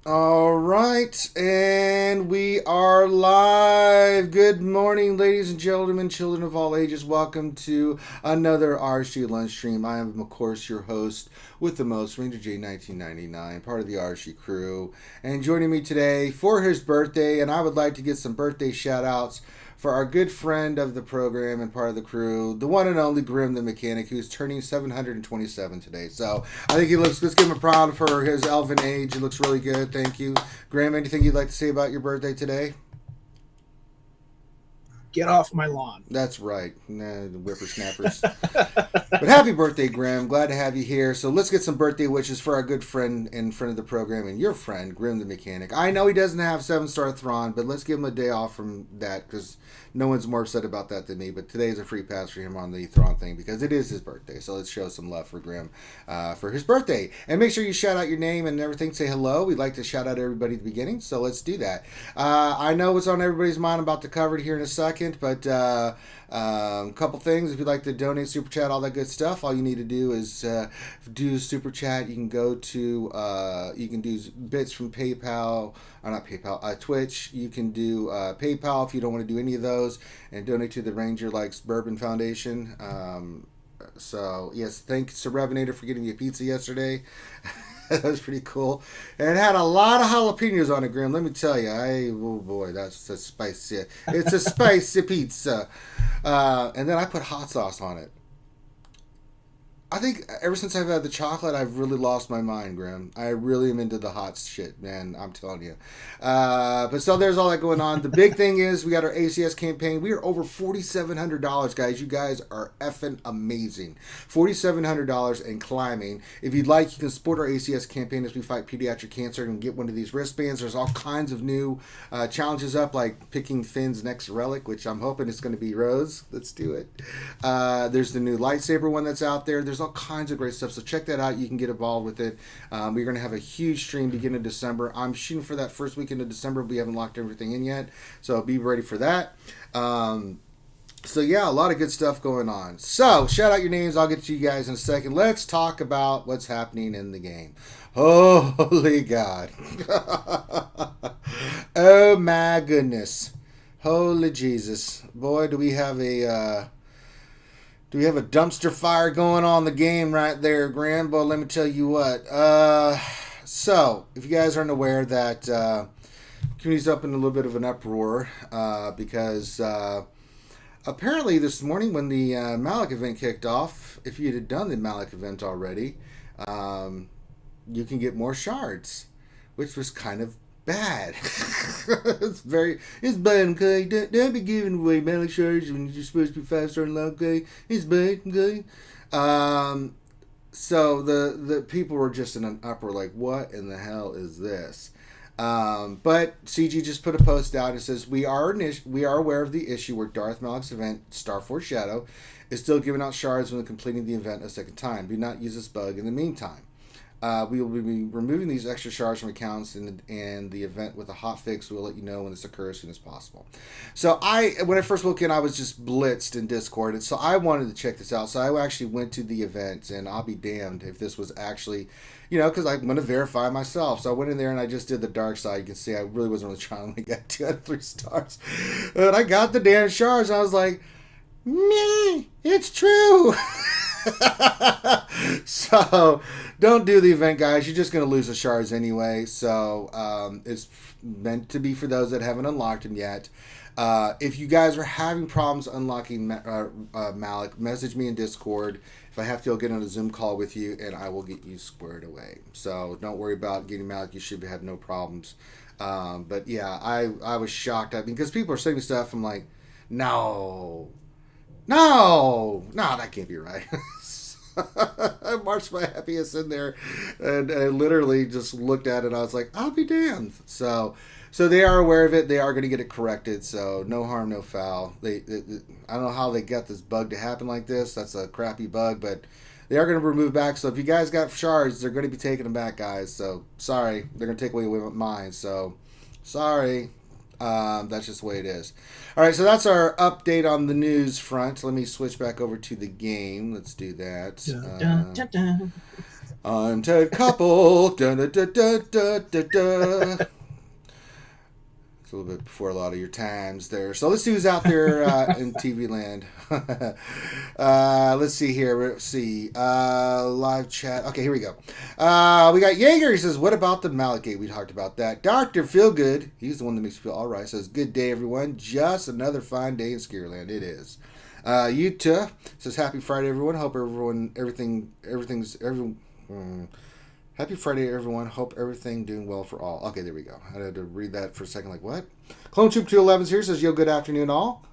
All right, and we are live. Good morning, ladies and gentlemen, children of all ages. Welcome to another RSG lunch stream. I am, of course, your host with the most, Ranger J 1999, part of the RSG crew. And joining me today for his birthday, and I would like to get some birthday shout outs for our good friend of the program and part of the crew, the one and only Grim the Mechanic, who's turning 727 today. So I think let's give him a proud for his elven age. He looks really good. Thank you. Grim, anything you'd like to say about your birthday today? Get off my lawn. That's right. Nah, the whippersnappers. But happy birthday, Grim. Glad to have you here. So let's get some birthday wishes for our good friend and friend of the program and your friend, Grim the Mechanic. I know he doesn't have 7-star Thrawn, but let's give him a day off from that because no one's more upset about that than me. But today is a free pass for him on the Thrawn thing because it is his birthday. So let's show some love for Grim for his birthday. And make sure you shout out your name and everything. Say hello. We'd like to shout out everybody at the beginning. So let's do that. I know what's on everybody's mind. I'm about to cover it here in a second, but couple things. If you'd like to donate, super chat, all that good stuff, all you need to do is do super chat. You can go to you can do bits from PayPal, or not PayPal, Twitch. You can do PayPal if you don't want to do any of those, and donate to the Ranger Likes Bourbon Foundation. So yes, thanks to Revenator for getting me a pizza yesterday. That was pretty cool. And it had a lot of jalapenos on it, Grim. Let me tell you. Oh boy, that's a spicy. It's a spicy pizza. And then I put hot sauce on it. I think ever since I've had the chocolate, I've really lost my mind, Grim. I really am into the hot shit, man. I'm telling you. But so there's all that going on. The big thing is we got our ACS campaign. We are over $4,700, guys. You guys are effing amazing. $4,700 and climbing. If you'd like, you can support our ACS campaign as we fight pediatric cancer and get one of these wristbands. There's all kinds of new challenges up, like picking Finn's next relic, which I'm hoping is going to be Rose. Let's do it. There's the new lightsaber one that's out there. There's all kinds of great stuff, so check that out. You can get involved with it. We're going to have a huge stream beginning of December. I'm shooting for that first weekend of December. We haven't locked everything in yet, so be ready for that. So yeah, a lot of good stuff going on. So shout out your names. I'll get to you guys in a second. Let's talk about what's happening in the game. Holy God. Oh my goodness. Holy Jesus. Boy, do we have a dumpster fire going on in the game right there, Graham? But let me tell you what. So, if you guys aren't aware that community's up in a little bit of an uproar because apparently this morning when the Malak event kicked off, if you had done the Malak event already, you can get more shards, which was kind of bad. It's bad, okay? Don't be giving away Malak shards when you're supposed to be 5-star and low, okay? It's bad, okay? So the people were just in an uproar, like, what in the hell is this? But CG just put a post out. It says we are aware of the issue where Darth Malak's event, Starforce Shadow, is still giving out shards when completing the event a second time. Do not use this bug in the meantime. We will be removing these extra shards from accounts and the event with a hot fix. We'll let you know when this occurs as soon as possible. So when I first woke in, I was just blitzed in Discord, and so I wanted to check this out. So I actually went to the event, and I'll be damned if this was actually, because I'm going to verify myself. So I went in there and I just did the dark side. You can see I really wasn't really trying to get 2 out of 3 stars, and I got the damn shards. And I was like, me, it's true. So don't do the event, guys. You're just going to lose the shards anyway. So it's meant to be for those that haven't unlocked them yet. If you guys are having problems unlocking Malak, message me in Discord. If I have to, I'll get on a Zoom call with you and I will get you squared away. So don't worry about getting Malak. You should have no problems. But yeah, I was shocked. Because people are saying stuff. I'm like, no, that can't be right. I marched my happiest in there and I literally just looked at it. I was like, I'll be damned. So they are aware of it. They are going to get it corrected. So no harm, no foul. I don't know how they got this bug to happen like this. That's a crappy bug, but they are going to remove back. So if you guys got shards, they're going to be taking them back, guys. So sorry, they're going to take away mine. So sorry. That's just the way it is. All right, so that's our update on the news front. Let me switch back over to the game. Let's do that. Dun, dun, dun, dun. I'm Ted Koppel. Da, da, da, da, da, da, da. It's a little bit before a lot of your times there. So let's see who's out there in TV land. Let's see here. Let's see. Live chat. Okay, here we go. We got Jaeger. He says, what about the Malakate? We talked about that. Dr. Feelgood. He's the one that makes me feel all right. Says, good day, everyone. Just another fine day in Scareland. It is. Utah says, happy Friday, everyone. Hope happy Friday, everyone. Hope everything doing well for all. Okay, there we go. I had to read that for a second. Like, what? Clone Troop 211's here. Says, yo, good afternoon, all.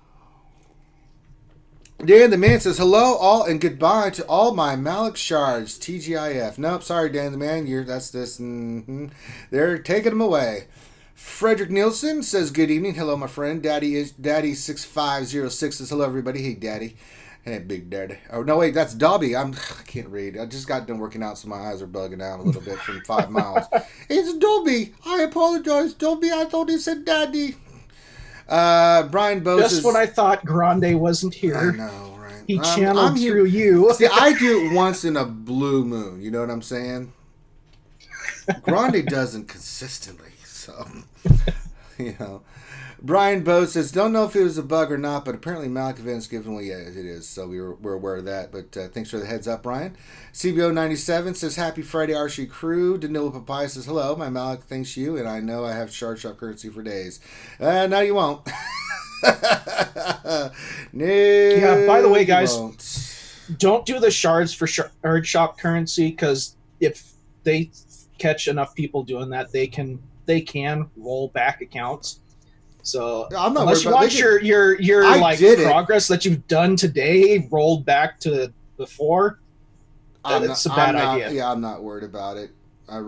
Dan the Man says, hello, all, and goodbye to all my Malak shards. TGIF. Nope, sorry, Dan the Man. That's this. Mm-hmm. They're taking them away. Frederick Nielsen says, good evening. Hello, my friend. Daddy6506 says, hello, everybody. Hey, Daddy. Hey, Big Daddy. Oh, no, wait, that's Dobby. I can't read. I just got done working out, so my eyes are bugging out a little bit from 5 miles. It's Dobby. I apologize, Dobby. I thought he said Daddy. Brian Bose just when I thought Grande wasn't here. I know, right? He channeled through you. See, I do it once in a blue moon. You know what I'm saying? Grande doesn't consistently, so, you know. Brian Bose says, don't know if it was a bug or not, but apparently Malak event's given away. Yeah, it is, so we're aware of that. But thanks for the heads up, Brian. CBO97 says, happy Friday, RSG crew. Danilo Papaya says, hello, my Malak thanks you, and I know I have shard shop currency for days. No, you won't. No, yeah, by the way, guys, don't do the shards for shard shop currency, because if they catch enough people doing that, they can roll back accounts. So I'm not unless you want your like progress that you've done today rolled back to before, it's a bad idea. Yeah, I'm not worried about it. I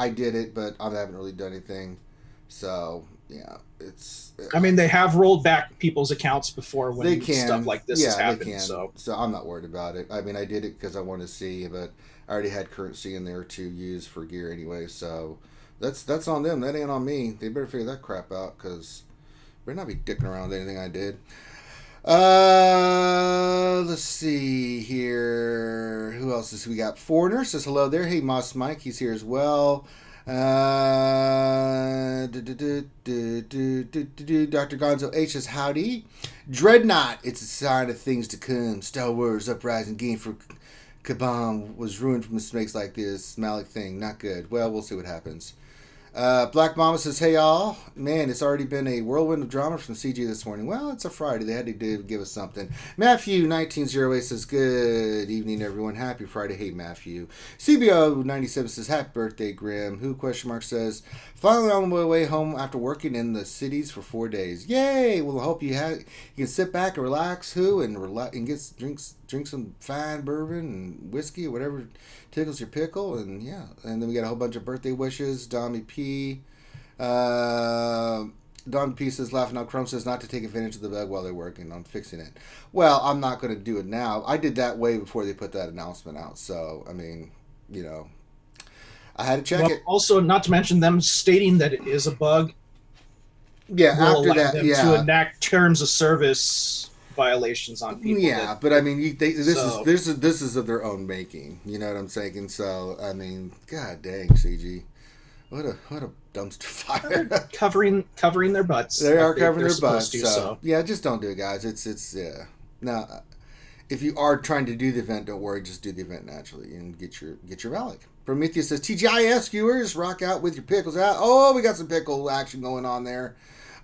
did it, but I haven't really done anything. So yeah, I mean, they have rolled back people's accounts before when stuff like this has happened. So I'm not worried about it. I mean, I did it because I wanted to see, but I already had currency in there to use for gear anyway. So that's on them. That ain't on me. They better figure that crap out, because better not be dicking around with anything I did. Let's see here. Who else is we got? Foreigner says hello there. Hey, Moss Mike, he's here as well. Dr. Gonzo H says howdy. Dreadnought, it's a sign of things to come. Star Wars Uprising game for Kabam was ruined from mistakes like this. Malak thing, not good. Well, we'll see what happens. Black Mama says, hey y'all, man, it's already been a whirlwind of drama from CG this morning. Well, it's a Friday. They had to give us something. Matthew 1908 says, good evening, everyone. Happy Friday. Hey, Matthew. CBO 97 says, happy birthday, Grim. Who says, finally on my way home after working in the cities for 4 days. Yay! Well, I hope you can sit back and relax, and drink some fine bourbon and whiskey or whatever tickles your pickle, and yeah. And then we got a whole bunch of birthday wishes. Dommy P. Don P says, laughing out. Crumb says not to take advantage of the bug while they're working on fixing it. Well, I'm not going to do it now. I did that way before they put that announcement out. So, I mean, you know, I had to check it. Also, not to mention them stating that it is a bug. Yeah, after that, to enact terms of service violations on people. Yeah, but I mean, this is of their own making. You know what I'm saying? So, I mean, god dang, CG. What a dumpster fire. covering their butts. They are covering their butts. So yeah, just don't do it, guys. It's yeah. Now, if you are trying to do the event, don't worry. Just do the event naturally and get your Malak. Prometheus says, TGIF skewers, rock out with your pickles out. Oh, we got some pickle action going on there.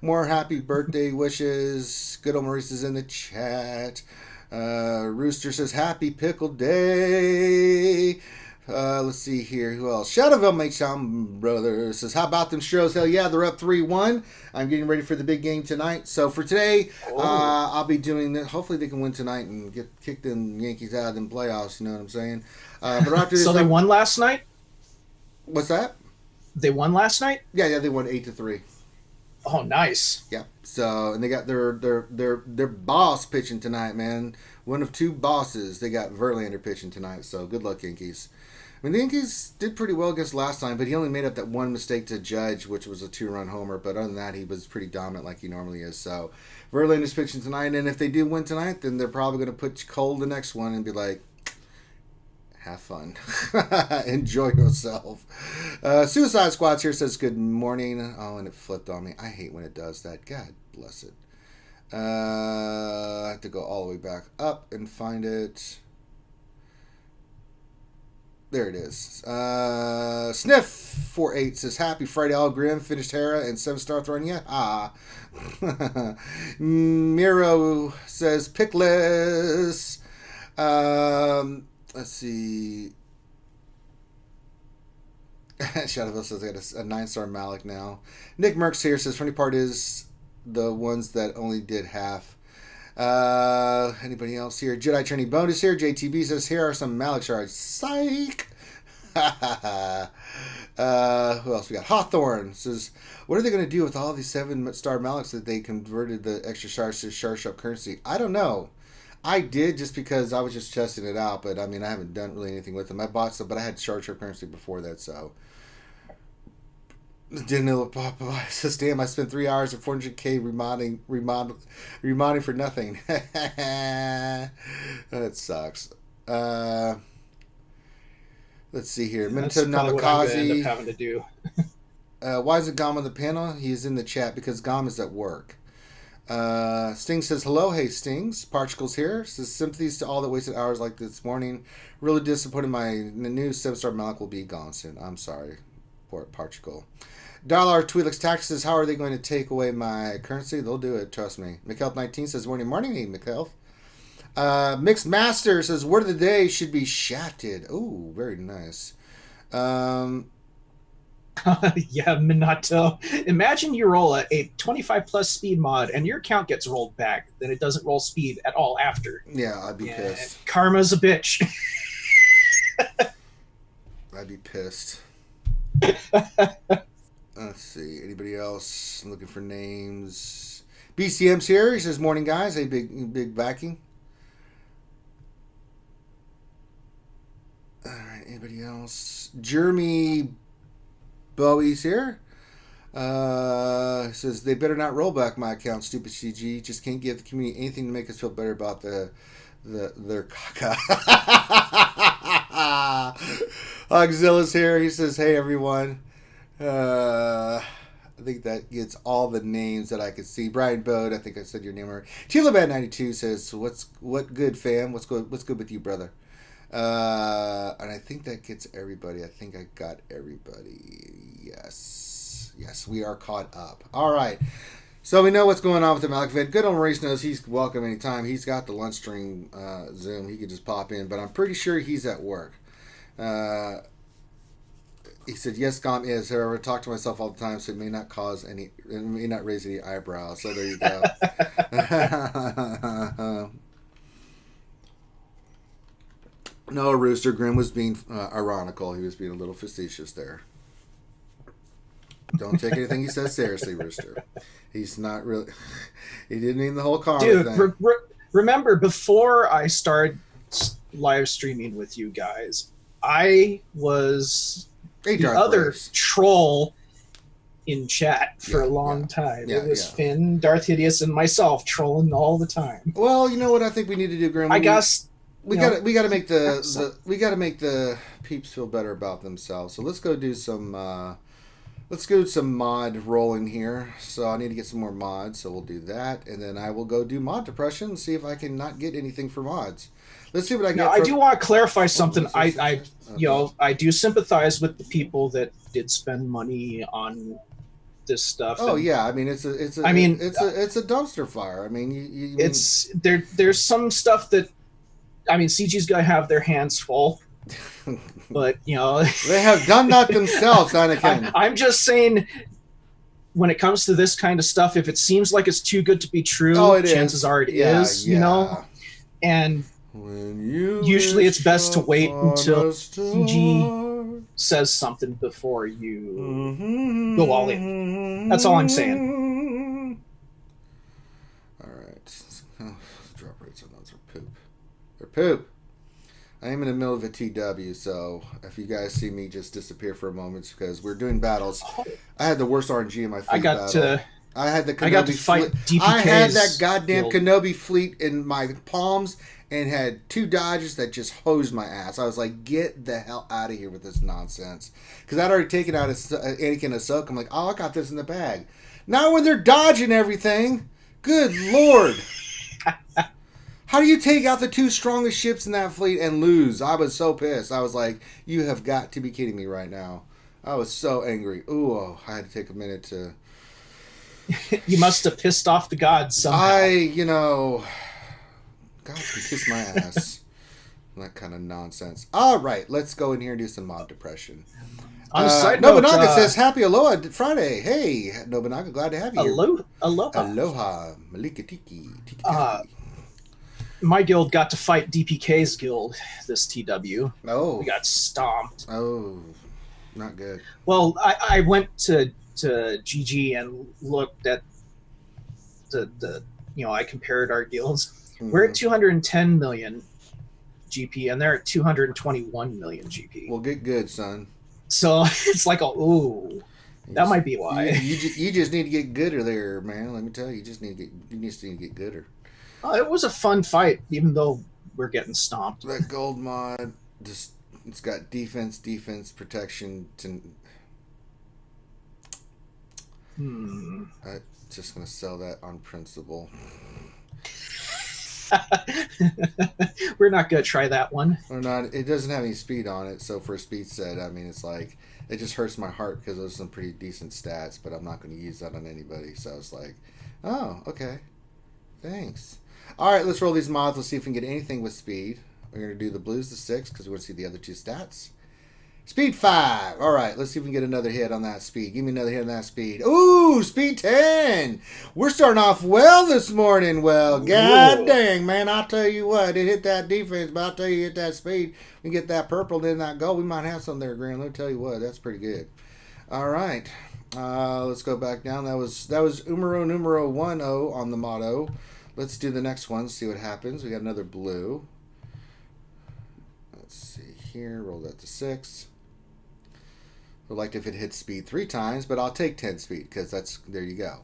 More happy birthday wishes. Good old Maurice is in the chat. Rooster says, happy pickle day. Let's see here. Who else? Shadowville makes some brother says, how about them Stros? Hell yeah, they're up 3-1. I'm getting ready for the big game tonight. So for today, I'll be doing that. Hopefully they can win tonight and get kicked them Yankees out of them playoffs. You know what I'm saying? But after this, so they won last night? What's that? They won last night? Yeah, they won 8-3. Oh, nice. Yeah. So, and they got their boss pitching tonight, man. One of two bosses. They got Verlander pitching tonight. So, good luck, Yankees. I mean, the Yankees did pretty well against last time, but he only made up that one mistake to Judge, which was a 2-run homer. But other than that, he was pretty dominant like he normally is. So, Verlander's pitching tonight, and if they do win tonight, then they're probably going to put Cole the next one and be like, have fun. Enjoy yourself. Suicide Squad's here, says good morning. Oh, and it flipped on me. I hate when it does that. God bless it. I have to go all the way back up and find it. There it is. Sniff48 says, happy Friday, all grim. Finished Hera and 7-star throne yet? Ah. Miro says, pickless. Let's see. Shadowville says, I got a 9-star Malak now. Nick Merckx here says, funny part is the ones that only did half. Anybody else here? Jedi Training Bonus here. JTB says, here are some Malak shards. Psych! Who else we got? Hawthorne says, what are they going to do with all these 7-star Malaks that they converted the extra shards to Shard currency? I don't know. I did just because I was just testing it out, but I mean, I haven't done really anything with them. I bought some, but I had Shard currency before that, so. Didn't know. Says, damn, I spent 3 hours and 400K remodeling for nothing. That sucks. Let's see here. That's Minto probably what I'm gonna end Namikaze. up having to do. Why isn't Gom on the panel? He's in the chat because Gom is at work. Sting says, hello. Hey, Stings. Parchicles here. Says, sympathies to all that wasted hours like this morning. Really disappointed my new 7-star Malak will be gone soon. I'm sorry. Poor Parchicle. Dollar Twi'leks Tax says, how are they going to take away my currency? They'll do it, trust me. McHealth19 says, morning, hey, McHealth. Mixed Master says, word of the day should be shafted. Ooh, very nice. Yeah, Minato. Imagine you roll a 25 plus speed mod and your account gets rolled back. Then it doesn't roll speed at all after. Yeah, I'd be pissed. Karma's a bitch. I'd be pissed. Let's see. Anybody else? I'm looking for names. BCM's here. He says, morning, guys. Hey, big backing. All right. Anybody else? Jeremy Bowie's here. Says, they better not roll back my account, stupid CG. Just can't give the community anything to make us feel better about their caca. Hogzilla's here. He says, hey, everyone. I think that gets all the names that I could see. Brian Bode, I think I said your name right. Chilabad92 says, what good, fam? What's good with you, brother? And I think that gets everybody. I think I got everybody. Yes, we are caught up. All right. So we know what's going on with the Malak event. Good old Maurice knows he's welcome anytime. He's got the lunch string Zoom. He could just pop in, but I'm pretty sure he's at work. He said, yes, Gom is. However, I talk to myself all the time, so it may not raise any eyebrows. So there you go. No, Rooster Grim was being ironical. He was being a little facetious there. Don't take anything he says seriously, Rooster. He's not really. He didn't mean the whole comment. Dude, remember, before I started live streaming with you guys, I was the other troll in chat for a long time. It was Finn, Darth Hideous, and myself trolling all the time. Well, you know what I think we need to do, Grim? I guess we got to make the peeps feel better about themselves. So let's go do some mod rolling here. So I need to get some more mods. So we'll do that, and then I will go do mod depression and see if I can not get anything for mods. Let's see what I get. Now, I do want to clarify something. I do sympathize with the people that did spend money on this stuff. Oh, yeah, I mean it's a dumpster fire. I mean, there's some stuff that, I mean, CG's gonna have their hands full, but they have done that themselves, Anakin. I'm just saying, when it comes to this kind of stuff, if it seems like it's too good to be true, chances are it is. And usually it's best to wait until CG says something before you go all in. That's all I'm saying. All right. Drop rates on those are poop. They're poop. I am in the middle of a TW, so if you guys see me just disappear for a moment, because we're doing battles. I had the worst RNG in my fleet battle. I had the Kenobi fleet. I had that goddamn Kenobi fleet in my palms, and had 2 dodges that just hosed my ass. I was like, get the hell out of here with this nonsense. Because I'd already taken out Anakin Ahsoka. I'm like, oh, I got this in the bag. Now when they're dodging everything, good lord. How do you take out the 2 strongest ships in that fleet and lose? I was so pissed. I was like, you have got to be kidding me right now. I was so angry. Ooh, I had to take a minute to... You must have pissed off the gods somehow. God can kiss my ass. That kind of nonsense. All right, let's go in here and do some mob depression. On a side note, Nobunaga says, Happy Aloha Friday. Hey, Nobunaga, glad to have you here. Aloha. Aloha. Malika Tiki. My guild got to fight DPK's guild this TW. Oh. We got stomped. Oh, not good. Well, I went to GG and looked at the I compared our guilds. Mm-hmm. We're at 210 million GP, and they're at 221 million GP. Well, get good, son. So it's like, that might be why. You just need to get gooder there, man. Let me tell you, you just need to get gooder. It was a fun fight, even though we're getting stomped. That gold mod, it's got defense, protection. I'm just going to sell that on principle. We're not going to try that one. We're not. It doesn't have any speed on it, so for a speed set, I mean, it's like, it just hurts my heart because those are some pretty decent stats, but I'm not going to use that on anybody. So I was like, oh, okay. Thanks. All right, let's roll these mods. Let's see if we can get anything with speed. We're going to do the blues to 6 because we want to see the other 2 stats. Speed 5. All right, let's see if we can get another hit on that speed. Give me another hit on that speed. Ooh, speed 10. We're starting off well this morning. Well, god dang, man, I'll tell you what. It hit that defense, but I'll tell you, hit that speed. We get that purple, then that gold. We might have some there, Graham. Let me tell you what. That's pretty good. All right. Let's go back down. That was numero 10 on the motto. Let's do the next one, see what happens. We got another blue. Let's see here. Roll that to 6. Would like if it hits speed 3 times, but I'll take 10 speed because there you go.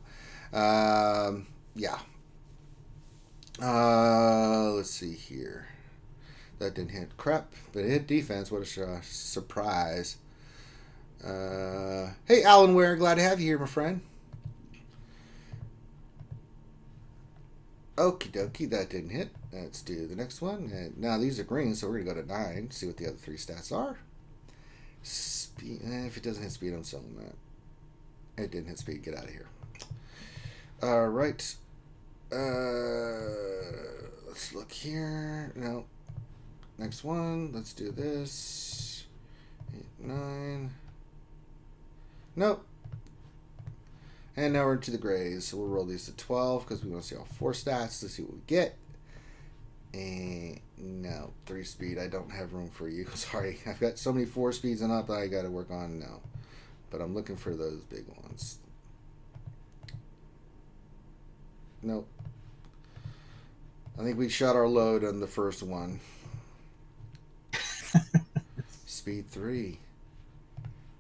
Yeah. Let's see here. That didn't hit crap, but it hit defense. What a surprise. Hey, Alan Ware, glad to have you here, my friend. Okie dokie, that didn't hit. Let's do the next one. Now these are green, so we're going to go to 9, see what the other 3 stats are. Speed. If it doesn't hit speed, I'm selling that. It didn't hit speed. Get out of here. All right. Let's look here. No. Next one. Let's do this. 8, 9. Nope. And now we're into the grays. So we'll roll these to 12 because we want to see all 4 stats to see what we get. And no, 3 speed. I don't have room for you. Sorry. I've got so many 4 speeds and up that I got to work on now. But I'm looking for those big ones. Nope. I think we shot our load on the first one. Speed 3.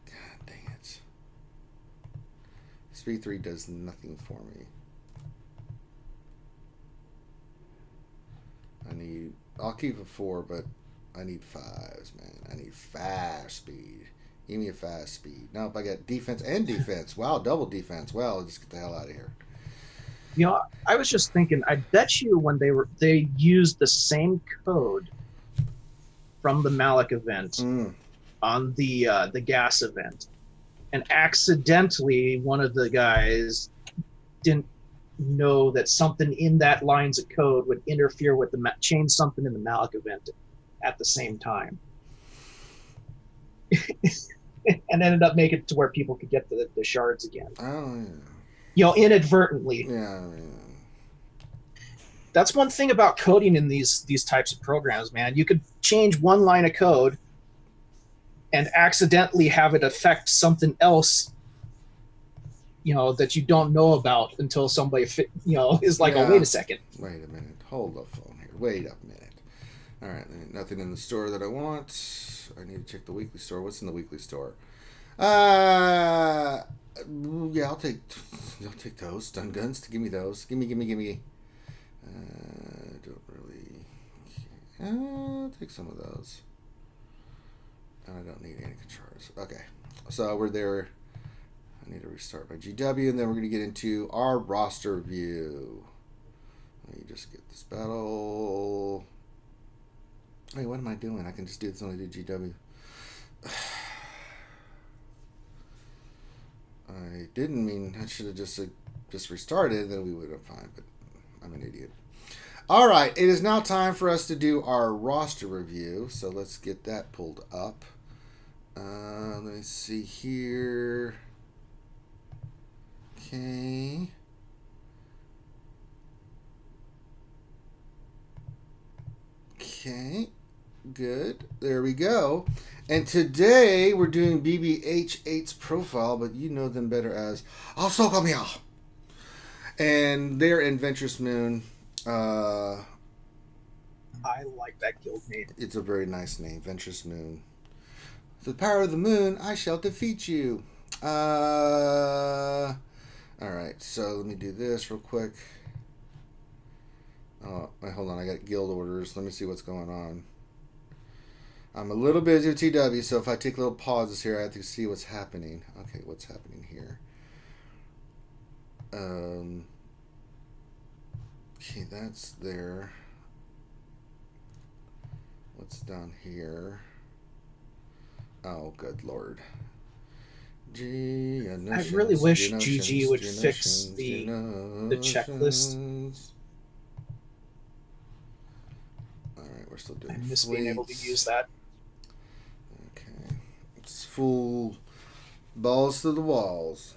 God dang it. Speed 3 does nothing for me. I'll keep it 4, but I need 5s, man. I need fast speed. Give me a fast speed. Nope, I got defense and defense. Wow, double defense. Well, just get the hell out of here. You know, I was just thinking, I bet you when they used the same code from the Malak event on the gas event, and accidentally one of the guys didn't know that something in that lines of code would interfere with change something in the Malak event at the same time. And ended up making it to where people could get the shards again. Oh, yeah. You know, inadvertently. Yeah. That's one thing about coding in these types of programs, man. You could change one line of code and accidentally have it affect something else, you know, that you don't know about until somebody, is like, oh, wait a second. Wait a minute. Hold the phone here. Wait a minute. All right. Nothing in the store that I want. I need to check the weekly store. What's in the weekly store? Yeah, I'll take those stun guns. Give me those. Gimme. Don't really I'll take some of those. And I don't need any controllers. Okay. So we're there. I need to restart my GW, and then we're going to get into our roster view. Let me just get this battle. Wait, what am I doing? I can just do this when I do GW. I didn't mean I should have just restarted, then we would have been fine, but I'm an idiot. All right, it is now time for us to do our roster review, so let's get that pulled up. Let me see here. Okay. Okay. Good. There we go. And today we're doing BB-H8's profile, but you know them better as Ahsoka. And they're in Ventress Moon. I like that guild name. It's a very nice name, Ventress Moon. With the power of the moon, I shall defeat you. Alright, so let me do this real quick. Oh, wait, hold on, I got guild orders. Let me see what's going on. I'm a little busy with TW, so if I take little pauses here, I have to see what's happening. Okay, what's happening here? Okay, that's there. What's down here? Oh, good lord. I really wish GG would fix the checklist. Alright, we're still doing I miss being able to use that. Okay. It's full balls to the walls.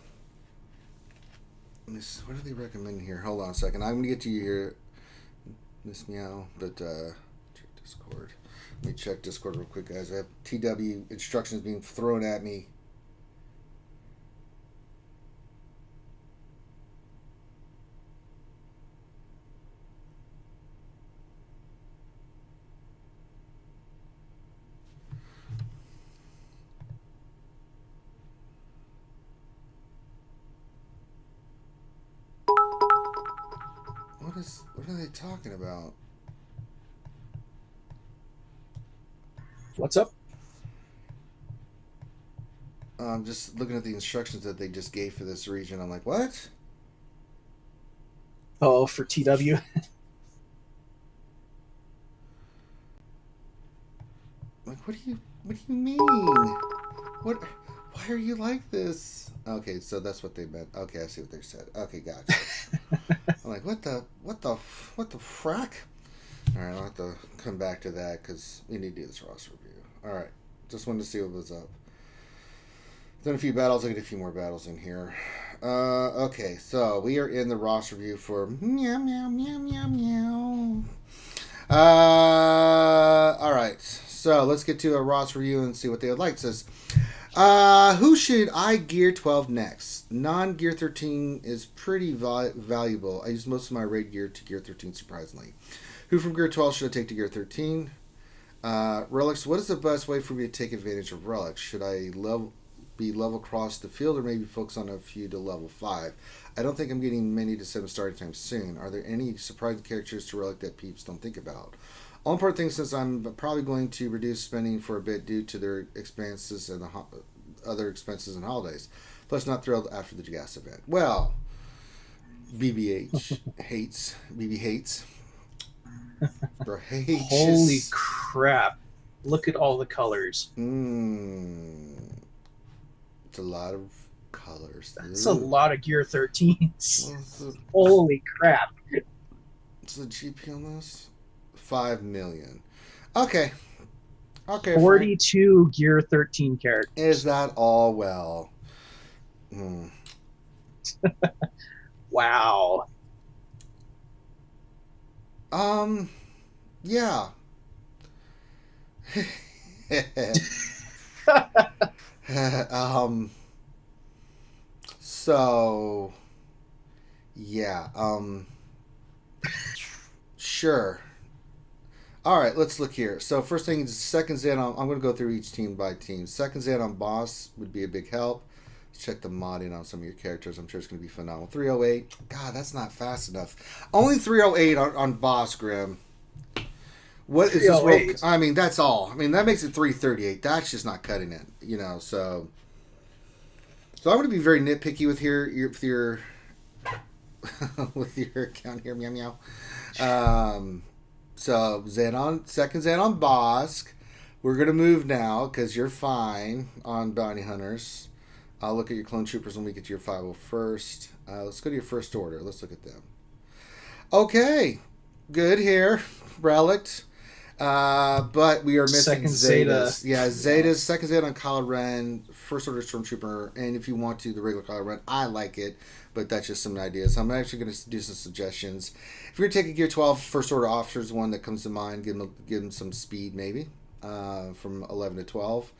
Miss, what do they recommend here? Hold on a second. I'm going to get to you here, Miss Meow, but check Discord. Let me check Discord real quick, guys. I have TW instructions being thrown at me. What are they talking about? What's up? I'm just looking at the instructions that they just gave for this region. I'm like, what? Oh, for TW? Like, what do you mean? What? Why are you like this? Okay, so that's what they meant. Okay, I see what they said. Okay, gotcha. I'm like, what the frack? All right, I'll have to come back to that because we need to do this roster review. All right, just wanted to see what was up. Done a few battles. I get a few more battles in here. Okay, so we are in the roster review for meow meow meow meow meow. All right, so let's get to a roster review and see what they would like. It says, who should I gear 12 next? Non-gear 13 is pretty valuable. I use most of my raid gear to gear 13, surprisingly. Who from gear 12 should I take to gear 13? Relics, what is the best way for me to take advantage of relics? Should I be level across the field or maybe focus on a few to level 5? I don't think I'm getting many to 7 starting time soon. Are there any surprising characters to relic that peeps don't think about? All important thing, since I'm probably going to reduce spending for a bit due to their expenses and the other expenses and holidays. Plus, not thrilled after the gas event. Well, BB hates. Holy crap. Look at all the colors. It's a lot of colors. That's a lot of gear 13s. Holy crap. What's the GP on this? 5 million. Okay. 42 gear 13 characters. Is that all? Well. Wow. Yeah. So yeah, sure. All right, let's look here. So first thing is seconds in. I'm going to go through each team by team. Seconds in on boss would be a big help. Let's check the modding on some of your characters. I'm sure it's going to be phenomenal. 308. God, that's not fast enough. Only 308 on boss, Grim. What is this roll? 308. I mean, that's all. I mean, that makes it 338. That's just not cutting it, so I'm going to be very nitpicky with your with your account here, meow meow. So second Xenon Bosk. We're going to move now because you're fine on Bounty Hunters. I'll look at your Clone Troopers when we get to your 501st. Let's go to your first order. Let's look at them. Okay. Good here. Relict. But we are missing Second Zeta. Yeah, Zeta's second Zeta on Kylo Ren, first order Stormtrooper, and if you want to, the regular Kylo Ren. I like it, but that's just some ideas. I'm actually going to do some suggestions. If you're taking Gear 12, first order officers, one that comes to mind, give them some speed maybe, from 11 to 12.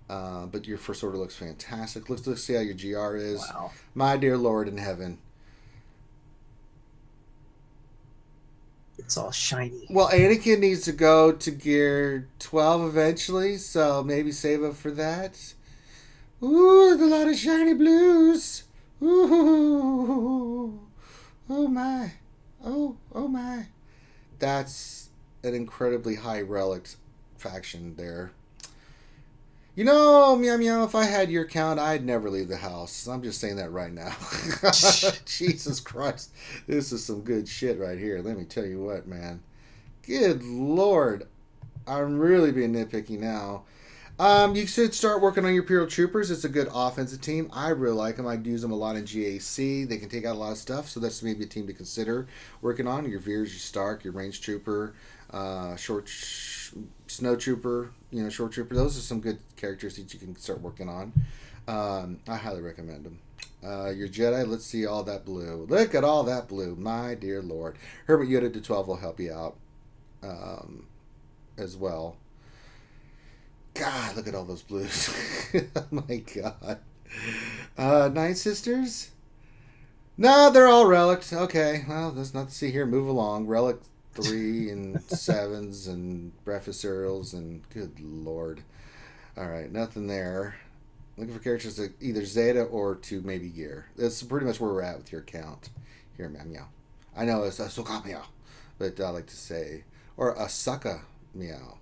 But your first order looks fantastic. Let's see how your GR is. Wow. My dear Lord in heaven. It's all shiny. Well, Anakin needs to go to Gear 12 eventually, so maybe save up for that. Ooh, there's a lot of shiny blues. Ooh. Oh my. Oh my. That's an incredibly high relic faction there. Meow meow, if I had your count, I'd never leave the house. I'm just saying that right now. Jesus Christ. This is some good shit right here. Let me tell you what, man. Good Lord. I'm really being nitpicky now. You should start working on your Imperial Troopers. It's a good offensive team. I really like them. I'd use them a lot in GAC. They can take out a lot of stuff, so that's maybe a team to consider working on. Your Veers, your Stark, your Range Trooper, Snow Trooper, Short Trooper. Those are some good characters that you can start working on. I highly recommend them. Your Jedi, let's see all that blue. Look at all that blue. My dear Lord. Herbert Yoda to 12 will help you out as well. God, look at all those blues. Oh my God. Nine Sisters? No, they're all relics. Okay, well, there's nothing to see here. Move along. Relic 3 and 7s and breakfast cereals and good Lord. Alright, nothing there. Looking for characters that either Zeta or to maybe Gear. That's pretty much where we're at with your count. Here, meow meow. I know it's a Soka meow, but I like to say, or a Sucka meow.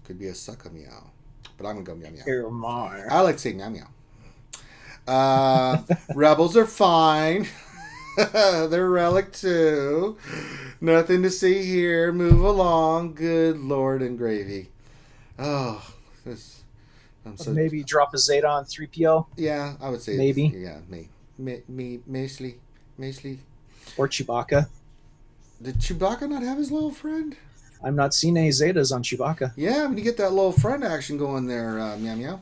Could be a Sucka meow, but I'm gonna go meow meow. I like to say meow meow. Rebels are fine. They're relic too. Nothing to see here. Move along. Good Lord and gravy. Oh, maybe drop a Zeta on 3PO. Yeah, I would say maybe. Yeah, me, Maisley, or Chewbacca. Did Chewbacca not have his little friend? I'm not seeing any Zetas on Chewbacca. Yeah, when you get that little friend action going there, meow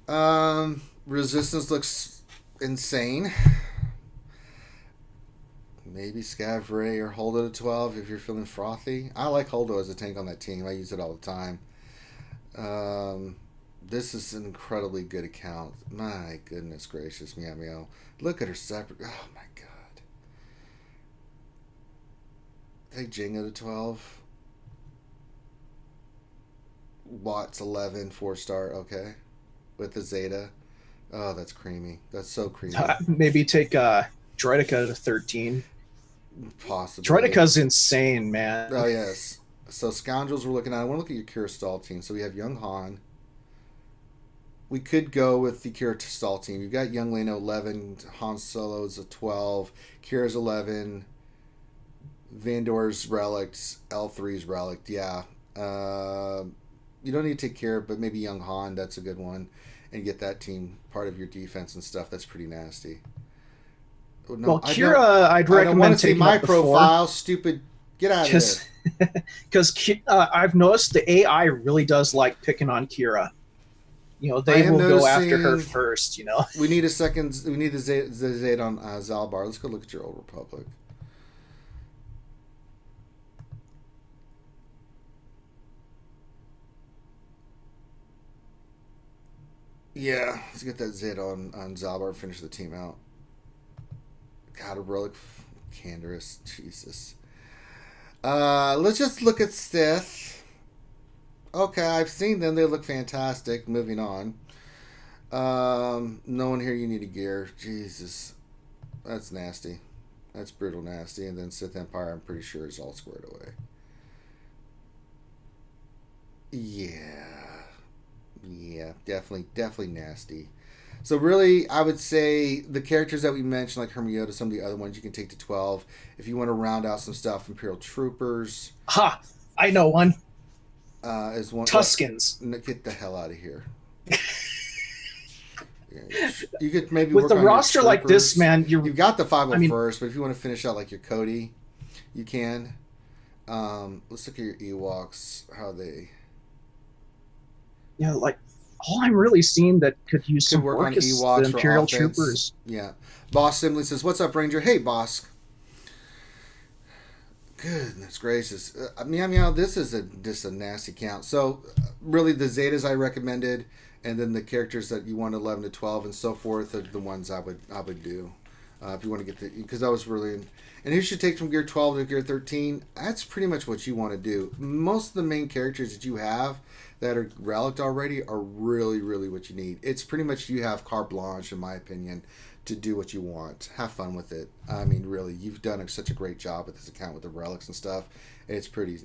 meow. Resistance looks insane. Maybe Scav Ray or Holdo to 12 if you're feeling frothy. I like Holdo as a tank on that team. I use it all the time. This is an incredibly good account. My goodness gracious, meow meow. Look at her separate. Oh my God. Take Jingo to 12. Watts 11, 4-star. Okay. With the Zeta. Oh, that's creamy. That's so creamy. Maybe take Droideka to 13. Possibly. Droideka's insane, man. Oh, yes. So, Scoundrels we're looking at. I want to look at your Kira Stall team. So, we have Young Han. We could go with the Kira Stall team. You've got Young Leno 11. Han Solo's a 12. Kira's 11. Vandor's relics. L3's relic. Yeah. You don't need to take care of, but maybe Young Han, that's a good one. And get that team part of your defense and stuff. That's pretty nasty. No, well, Kira, I'd recommend. I don't want to see my profile. Stupid. Get out of there. Because I've noticed the AI really does like picking on Kira. They will go after her first. We need a second. We need the Zayt on Zalbar. Let's go look at your Old Republic. Yeah, let's get that Zed on Zalbar and finish the team out. God, a relic Canderous. Jesus. Let's just look at Sith. Okay, I've seen them. They look fantastic. Moving on. No one here you need a gear. Jesus. That's nasty. That's brutal nasty. And then Sith Empire, I'm pretty sure, is all squared away. Yeah. Yeah, definitely nasty. So really, I would say the characters that we mentioned, like Hermione, some of the other ones, you can take to 12. If you want to round out some stuff, Imperial Troopers. Ha! I know one. Is one. Tuskens. Get the hell out of here. You could maybe with work the on roster your like this, man. You've got the 501st, but if you want to finish out like your Cody, you can. Let's look at your Ewoks. How they. Yeah, like all I'm really seeing that could use some work on is Ewoks the Imperial for offense. Troopers. Yeah. Boss Simley says, "What's up, Ranger? Hey, boss." Goodness gracious. Meow, this is just a nasty count. So, really, the Zetas I recommended, and then the characters that you want 11 to 12 and so forth are the ones I would do. If you want to get because that was really... And who should take from Gear 12 to Gear 13? That's pretty much what you want to do. Most of the main characters that you have that are relicked already are really, really what you need. It's pretty much you have carte blanche, in my opinion, to do what you want. Have fun with it. I mean, really, you've done such a great job with this account with the relics and stuff. It's pretty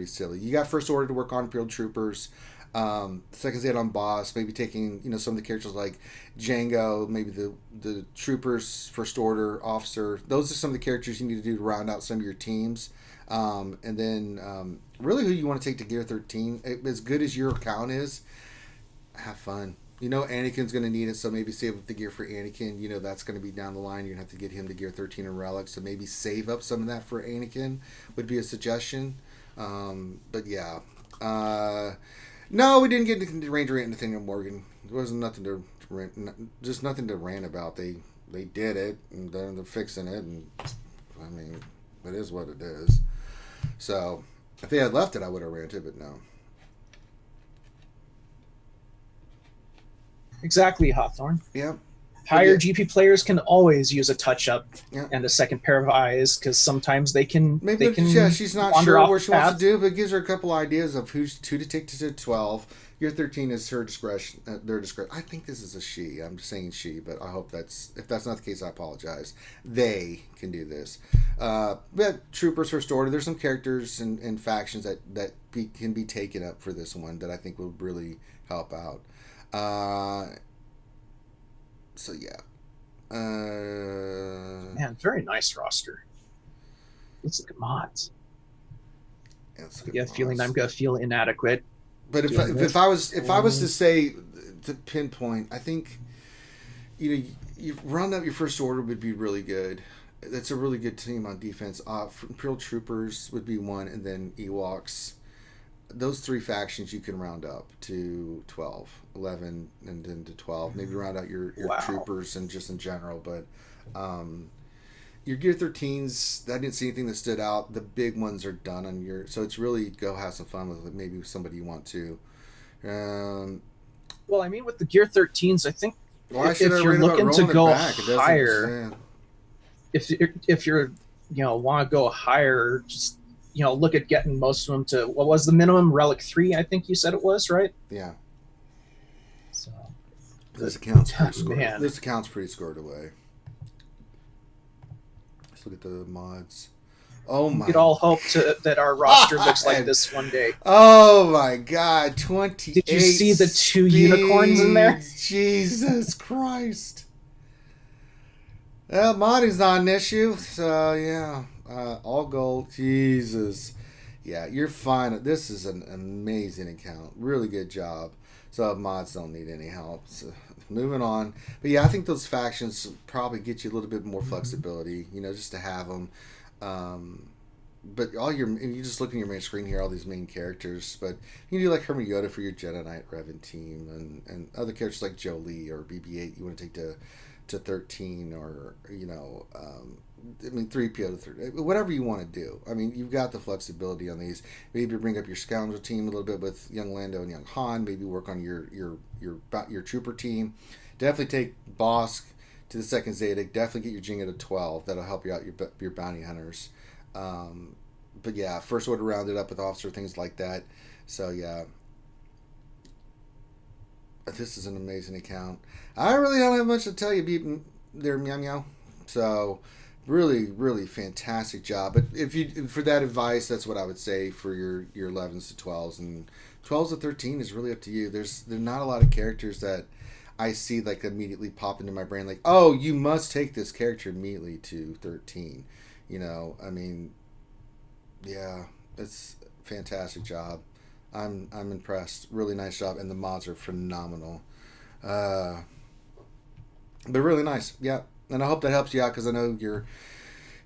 silly. You got First Order to work on, Imperial Troopers. Second Zeta on Boss, maybe taking some of the characters like Django, maybe the Troopers, First Order, Officer. Those are some of the characters you need to do to round out some of your teams. And then really who you want to take to Gear 13, as good as your account is, have fun. Anakin's going to need it, so maybe save up the gear for Anakin. That's going to be down the line. You're going to have to get him to Gear 13 and Relics, so maybe save up some of that for Anakin would be a suggestion. But yeah. No, we didn't get into Ranger Rant Nathaniel Morgan. There wasn't nothing to rant about. They did it, and they're fixing it, and I mean, it is what it is. So, if they had left it, I would have ranted, but no. Exactly, Hawthorne. Yeah. Higher GP players can always use a touch-up and a second pair of eyes, because sometimes they can. She's not sure where she wants to do, but it gives her a couple ideas of who to take to 12. Year 13 is her discretion. Their discretion. I think this is a she. I'm just saying she, but I hope if that's not the case, I apologize. They can do this. But Troopers, First Order. There's some characters and factions that can be taken up for this one that I think will really help out. So yeah. Man, very nice roster. Let's look at mods. Yeah, feeling I'm gonna feel inadequate. But if I was to say, to pinpoint, I think you round up your First Order would be really good. That's a really good team on defense. Imperial Troopers would be one, and then Ewoks. Those three factions you can round up to 12, 11, and then to 12. Maybe round out your Troopers and just in general. But your Gear 13s, I didn't see anything that stood out. The big ones are done on your... So it's really go have some fun with it. Maybe somebody you want to. Well, I mean, with the Gear 13s, I think if you're looking to go higher... If you're want to go higher, just... look at getting most of them to, what was the minimum? Relic 3, I think you said it was, right? Yeah. So this account's pretty scored away. Let's look at the mods. Oh my! We could all hope that our roster looks like this one day. Oh my God! 28. Did you see the 2 unicorns in there? Jesus Christ! Well, modding's not an issue, so yeah. All gold. Jesus. Yeah, you're fine. This is an amazing account. Really good job. So mods don't need any help. So moving on. But yeah, I think those factions probably get you a little bit more flexibility, just to have them. But you just look at your main screen here, all these main characters. But you can do like Hermione for your Jedi Knight Revan team, and other characters like Jolie or BB-8 you want to take to 13, or 3PO to 30, whatever you want to do. I mean, you've got the flexibility on these. Maybe bring up your scoundrel team a little bit with young Lando and young Han. Maybe work on your trooper team. Definitely take Bosk to the second Zeta. Definitely get your Jinga to 12. That'll help you out your bounty hunters. But yeah, First Order rounded up with officer, things like that. So yeah. This is an amazing account. I really don't have much to tell you, there, meow meow. So, Really, really fantastic job. But if you for that advice, that's what I would say for your 11s to 12s, and 12s to 13 is really up to you. There's not a lot of characters that I see like immediately pop into my brain like, oh, you must take this character immediately to 13. I mean, yeah, it's a fantastic job. I'm impressed. Really nice job, and the mods are phenomenal. Uh, but really nice, yeah. And I hope that helps you out because I know you're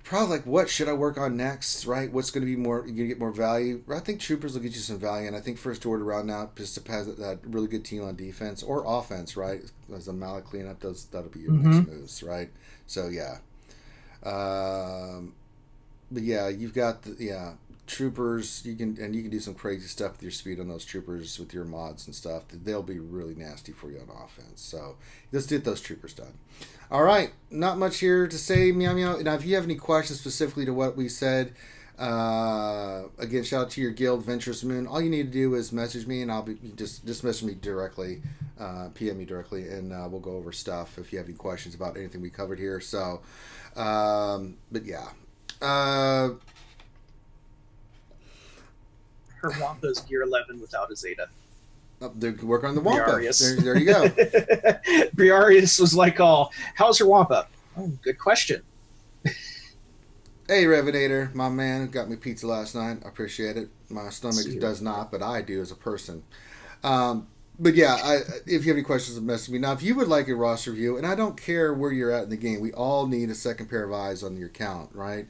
probably like, what should I work on next, right? What's going to be more, you're going to get more value? I think Troopers will get you some value, and I think First Order around now just to have that really good team on defense or offense, right? As a Malak cleanup, that'll be your next moves, right? So, yeah. But yeah, you've got Troopers. You can do some crazy stuff with your speed on those Troopers with your mods and stuff. They'll be really nasty for you on offense. So let's get those Troopers done. All right, not much here to say, meow meow. Now, if you have any questions specifically to what we said, again, shout out to your guild, Venturous Moon. All you need to do is message me, and I'll be just message me directly, PM me directly, and we'll go over stuff if you have any questions about anything we covered here. So, but yeah. Her Wampa's Gear 11 without a Zeta. They work on the Wampa. There you go. Briarius was like, "Oh, how's your Wampa?" Oh, good question. Hey, Revenator, my man, got me pizza last night. I appreciate it. My stomach does not, but I do as a person. But yeah, if you have any questions, message me. Now, if you would like a roster review, and I don't care where you're at in the game, we all need a second pair of eyes on your account, right?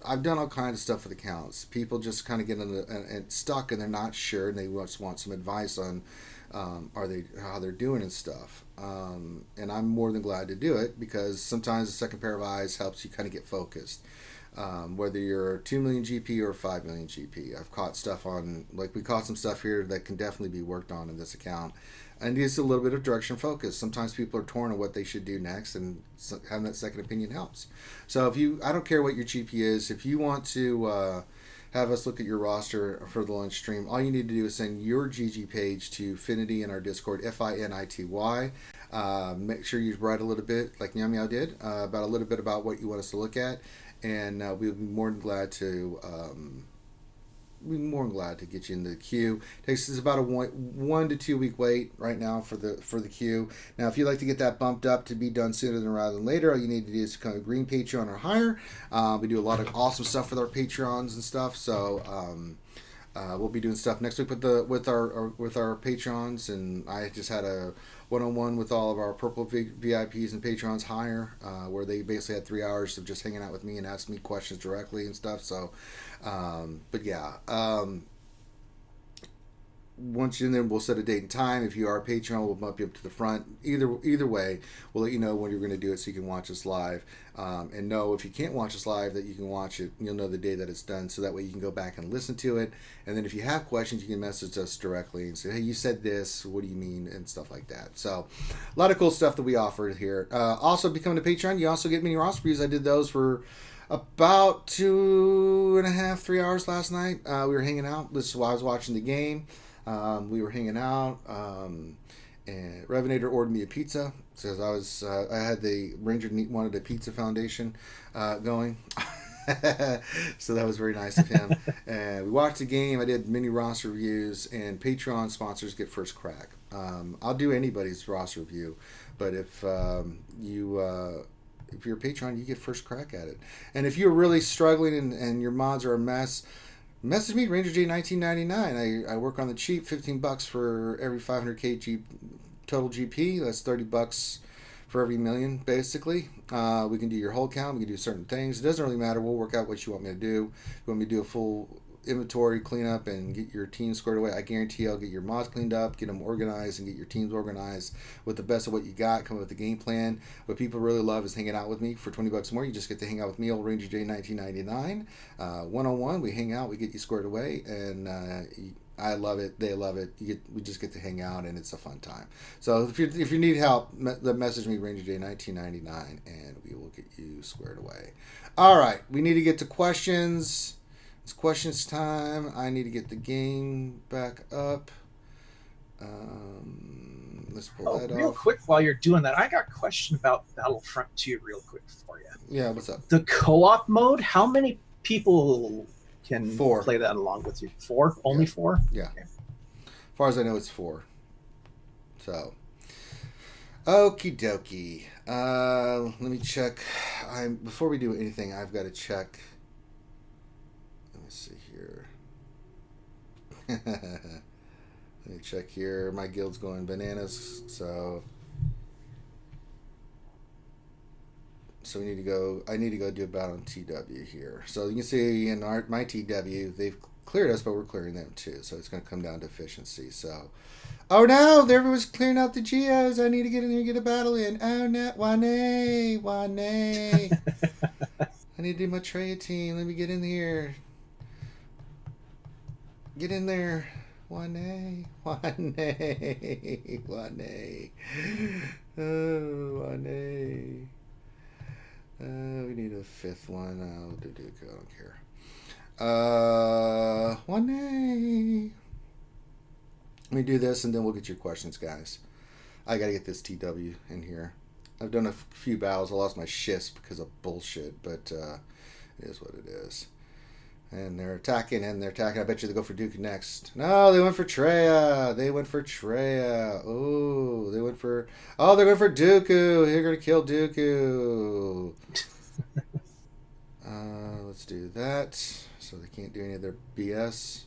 I've done all kinds of stuff with accounts. People just kind of get stuck and they're not sure, and they just want some advice on how they're doing and stuff. And I'm more than glad to do it because sometimes a second pair of eyes helps you kind of get focused. Whether you're 2 million GP or 5 million GP, I've caught stuff we caught some stuff here that can definitely be worked on in this account. And it's a little bit of direction focus. Sometimes people are torn on what they should do next, and having that second opinion helps. So I don't care what your GP is. If you want to have us look at your roster for the lunch stream, all you need to do is send your GG page to Finity in our Discord, FINITY. Make sure you write a little bit, like Meow Meow did, about a little bit about what you want us to look at, and we'll be more than glad to. We're more than glad to get you in the queue. Takes us about a 1 to 2 week wait right now for the queue. Now, if you'd like to get that bumped up to be done sooner rather than later, all you need to do is become a green Patreon or higher. We do a lot of awesome stuff with our Patreons and stuff. So we'll be doing stuff next week with our Patrons, and I just had a one-on-one with all of our purple VIPs and Patrons higher, where they basically had 3 hours of just hanging out with me and asking me questions directly and stuff. So, but yeah, once you're in there, we'll set a date and time. If you are a Patreon, we'll bump you up to the front. Either way, we'll let you know when you're going to do it so you can watch us live. And know if you can't watch us live that you can watch it. You'll know the day that it's done, so that way you can go back and listen to it. And then if you have questions, you can message us directly and say, hey, you said this, what do you mean, and stuff like that. So a lot of cool stuff that we offer here. Also, becoming a Patreon, you also get mini roster reviews. I did those for about 2.5, 3 hours last night. We were hanging out. This is while I was watching the game. We were hanging out, and Revenator ordered me a pizza. Says I had the Ranger wanted a pizza foundation going, so that was very nice of him. And we watched the game. I did mini roster reviews, and Patreon sponsors get first crack. I'll do anybody's roster review, but if you're a Patreon, you get first crack at it. And if you're really struggling and your mods are a mess, message me, Ranger J 1999. I work on the cheap, $15 for every 500k total GP. That's $30 for every million, basically. We can do your whole count. We can do certain things. It doesn't really matter. We'll work out what you want me to do. If you want me to do a full inventory cleanup and get your team squared away, I guarantee I'll get your mods cleaned up, get them organized, and get your teams organized with the best of what you got. Come up with a game plan. What people really love is hanging out with me for $20 more. You just get to hang out with me, old Ranger J 1999, one-on-one. We hang out, we get you squared away, and I love it. They love it. We just get to hang out, and it's a fun time. So if you need help, message me, Ranger J 1999, and we will get you squared away. All right, we need to get to questions. It's questions time. I need to get the game back up. Let's pull that real off. quick, while you're doing that, I got a question about Battlefront 2 real quick for you. Yeah, what's up? The co-op mode, how many people can 4. play that along with you? 4? Only 4? Yeah. Okay. As far as I know, it's 4. So, okie dokie. Let me check. Before we do anything, I've got to check. Let me see here. Let me check here. My guild's going bananas, so we need to go. I need to go do a battle on TW here. So you can see in my TW, they've cleared us, but we're clearing them too. So it's going to come down to efficiency. So, oh no, everyone's clearing out the geos. I need to get in here and get a battle in. Oh no, Wane. I need to do my Treya team. Let me get in here. Get in there. Wane. Oh, Wane. We need a 5th one. I'll do Dooku. I don't care. Wane. Let me do this, and then we'll get your questions, guys. I gotta get this TW in here. I've done a few battles. I lost my shifts because of bullshit, but it is what it is. And they're attacking. I bet you they go for Dooku next. No, they went for Treya. Oh, they're going for Dooku. They're going to kill Dooku. Let's do that. So they can't do any of their BS.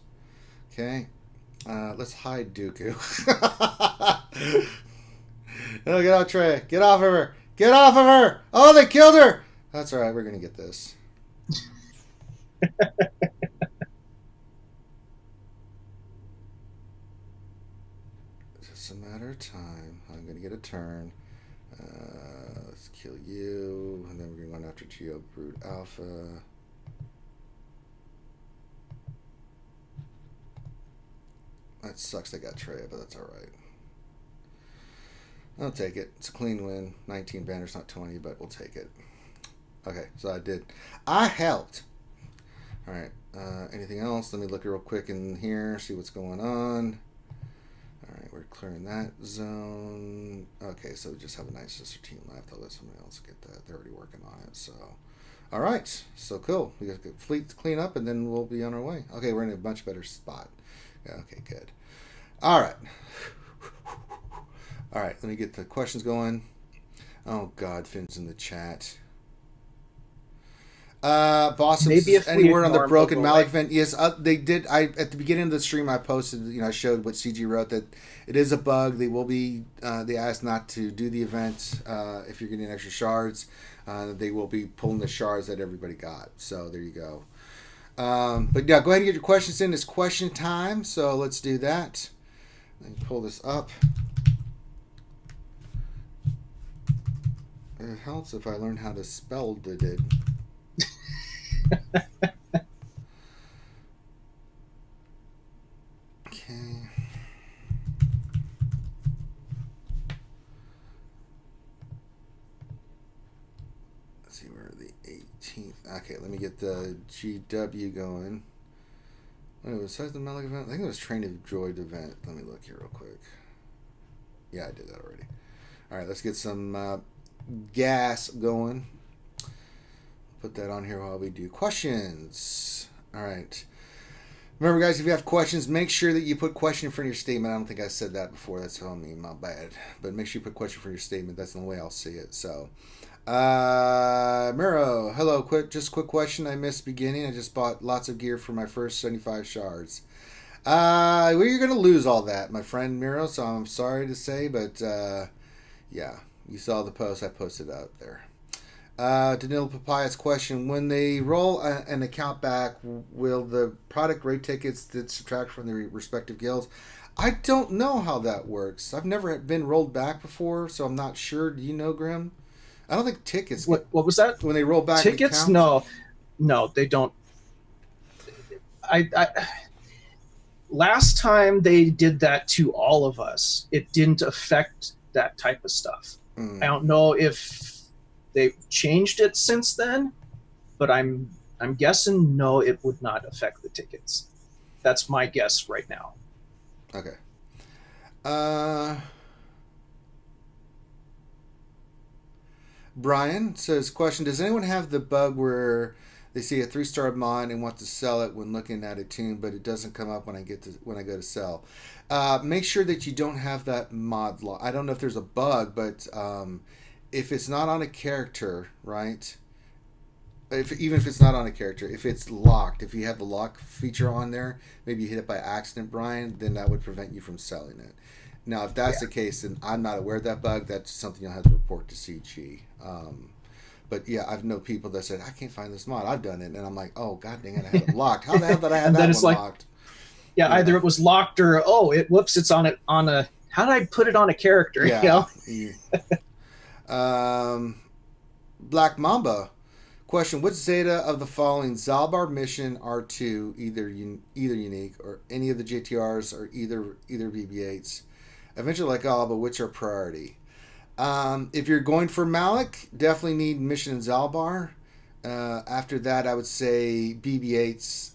Okay. Let's hide Dooku. Oh, get out, Treya. Get off of her. Oh, they killed her. That's all right. We're going to get this. Just a matter of time. I'm going to get a turn. Let's kill you. And then we're going to go after Geo Brood Alpha. That sucks they got Treya, but that's alright. I'll take it. It's a clean win. 19 banners, not 20, but we'll take it. Okay, so I helped. Alright, anything else? Let me look real quick in here, see what's going on. Alright, we're clearing that zone. Okay, so we just have a nice sister team left. I'll let somebody else get that. They're already working on it, so. Alright, so cool. We got the fleet to clean up, and then we'll be on our way. Okay, we're in a much better spot. Yeah, okay, good. Alright. Alright, let me get the questions going. Oh, God, Finn's in the chat. Boss, any word on the broken Malak event? Yes, they did. At the beginning of the stream, I posted. I showed what CG wrote, that it is a bug. They will be. They asked not to do the event if you're getting extra shards. They will be pulling the shards that everybody got. So there you go. But yeah, go ahead and get your questions in. It's question time. So let's do that. Let me pull this up. It helps if I learn how to spell it. Okay. Let's see, where the 18th. Okay, let me get the GW going. Wait, was that the Malak event? I think it was Train of Droid event. Let me look here real quick. Yeah, I did that already. Alright, let's get some gas going. Put that on here while we do questions. All right. Remember, guys, if you have questions, make sure that you put question in front of your statement. I don't think I said that before. That's on me. My bad. But make sure you put question for your statement. That's the only way I'll see it. So, Miro, hello. Quick question. I missed beginning. I just bought lots of gear for my first 75 shards. Well, you're going to lose all that, my friend Miro. So I'm sorry to say, but yeah, you saw the post I posted out there. Danilo Papaya's question: when they roll an account back, will the product rate tickets that subtract from the respective guilds? I don't know how that works. I've never been rolled back before, so I'm not sure. Do you know, Grim? I don't think tickets. What was that? When they roll back tickets? No, they don't. I last time they did that to all of us, it didn't affect that type of stuff. I don't know if they've changed it since then, but I'm guessing no, it would not affect the tickets. That's my guess right now. Okay. Uh, Brian says, question, does anyone have the bug where they see a 3-star mod and want to sell it when looking at a tune, but it doesn't come up when I go to sell? Make sure that you don't have that mod I don't know if there's a bug, but if it's not on a character, right? Even if it's not on a character, if it's locked, if you have the lock feature on there, maybe you hit it by accident, Brian, then that would prevent you from selling it. Now, if that's the case, then I'm not aware of that bug. That's something you'll have to report to CG. But yeah, I've known people that said, I can't find this mod. I've done it. And I'm like, oh, god dang it, I had it locked. How the hell did I have that one locked? Yeah, either it was locked or, it's on a, how did I put it on a character? Yeah. You know? Black Mamba. Question, which Zeta of the following Zalbar mission R2, either unique, or any of the JTRs, or either BB-8s? Eventually like all, but which are priority? If you're going for Malak, definitely need mission in Zalbar. After that, I would say BB-8s.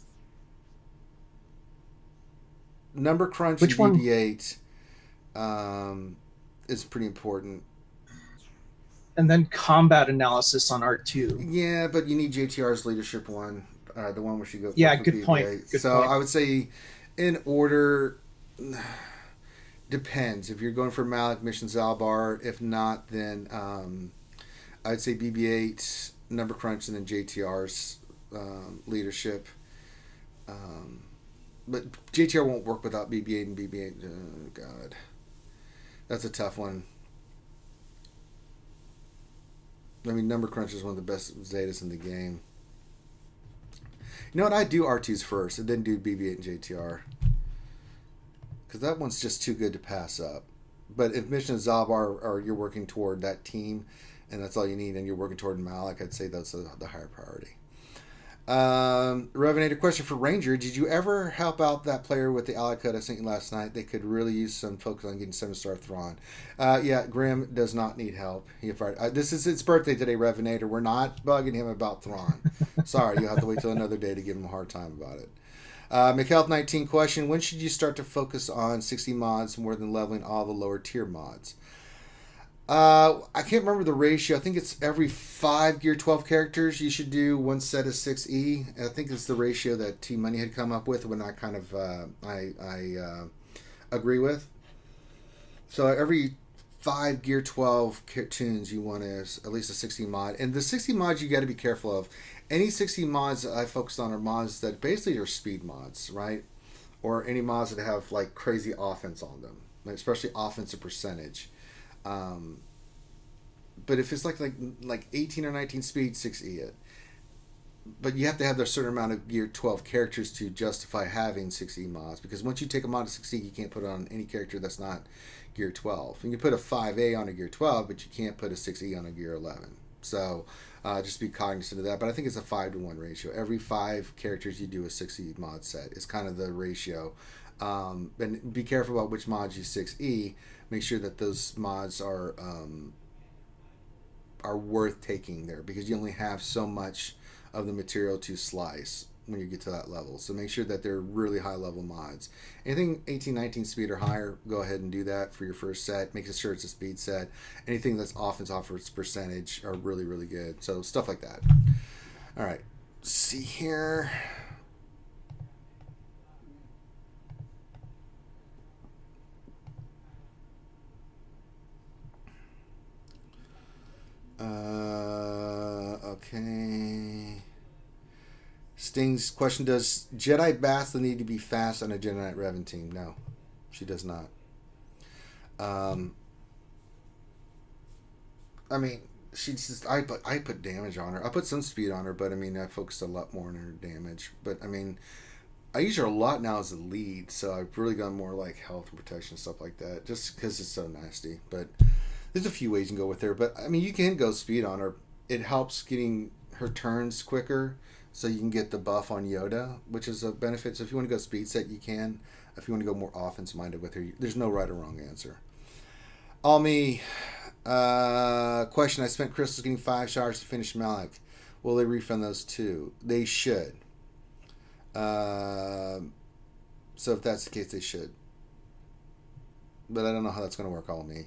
Number crunch in BB-8 is pretty important. And then combat analysis on R2. Yeah, but you need JTR's leadership one, the one where she goes. Yeah, good point. Good point. I would say, in order, depends. If you're going for Malak, mission Zalbar. If not, then I'd say BB-8, number crunch, and then JTR's leadership. But JTR won't work without BB-8 and BB-8. Oh, God. That's a tough one. I mean, number crunch is one of the best Zetas in the game. You know what? I do R2s first and then do BB-8 and JTR. Because that one's just too good to pass up. But if Mission Zalbar, or you're working toward that team and that's all you need, and you're working toward Malak, I'd say that's the higher priority. Revenator, question for Ranger. Did you ever help out that player with the ally code I sent you last night? They could really use some focus on getting 7-star Thrawn. Yeah, Grim does not need help. This is its birthday today, Revenator. We're not bugging him about Thrawn. Sorry, you'll have to wait till another day to give hم a hard time about it. McHealth19 question. When should you start to focus on 60 mods more than leveling all the lower tier mods? I can't remember the ratio. I think it's every 5 Gear 12 characters you should do one set of 6E. I think it's the ratio that Team Money had come up with, when I kind of I agree with. So every 5 Gear 12 tunes you want is at least a 60 mod. And the 60 mods you got to be careful of. Any 60 mods that I focused on are mods that basically are speed mods, right? Or any mods that have like crazy offense on them, especially offensive percentage. But if it's like 18 or 19 speed, 6E it. But you have to have a certain amount of Gear 12 characters to justify having 6E mods, because once you take a mod to 6E, you can't put it on any character that's not Gear 12. And you put a 5A on a Gear 12, but you can't put a 6E on a Gear 11. So just be cognizant of that. But I think it's a 5-to-1 ratio. Every 5 characters you do a 6E mod set is kind of the ratio. And be careful about which mods you 6E. Make sure that those mods are worth taking there, because you only have so much of the material to slice when you get to that level. So make sure that they're really high level mods. Anything 18-19 speed or higher, go ahead and do that for your first set. Make sure it's a speed set. Anything that's offense offers percentage are really, really good. So stuff like that. All right. Let's see here. Okay. Sting's question, does Jedi Bastila need to be fast on a Jedi Knight Revan team? No, she does not. I mean, she's just, I put damage on her. I put some speed on her, but I mean, I focused a lot more on her damage. But I mean, I use her a lot now as a lead, so I've really gone more like health and protection and stuff like that, just because it's so nasty. But there's a few ways you can go with her. But I mean, you can go speed on her. It helps getting her turns quicker, so you can get the buff on Yoda, which is a benefit. So if you want to go speed set, you can. If you want to go more offense minded with her, there's no right or wrong answer. All me. Question: I spent crystals getting 5 stars to finish Malak. Will they refund those too? They should. So if that's the case, they should. but I don't know how that's going to work all me.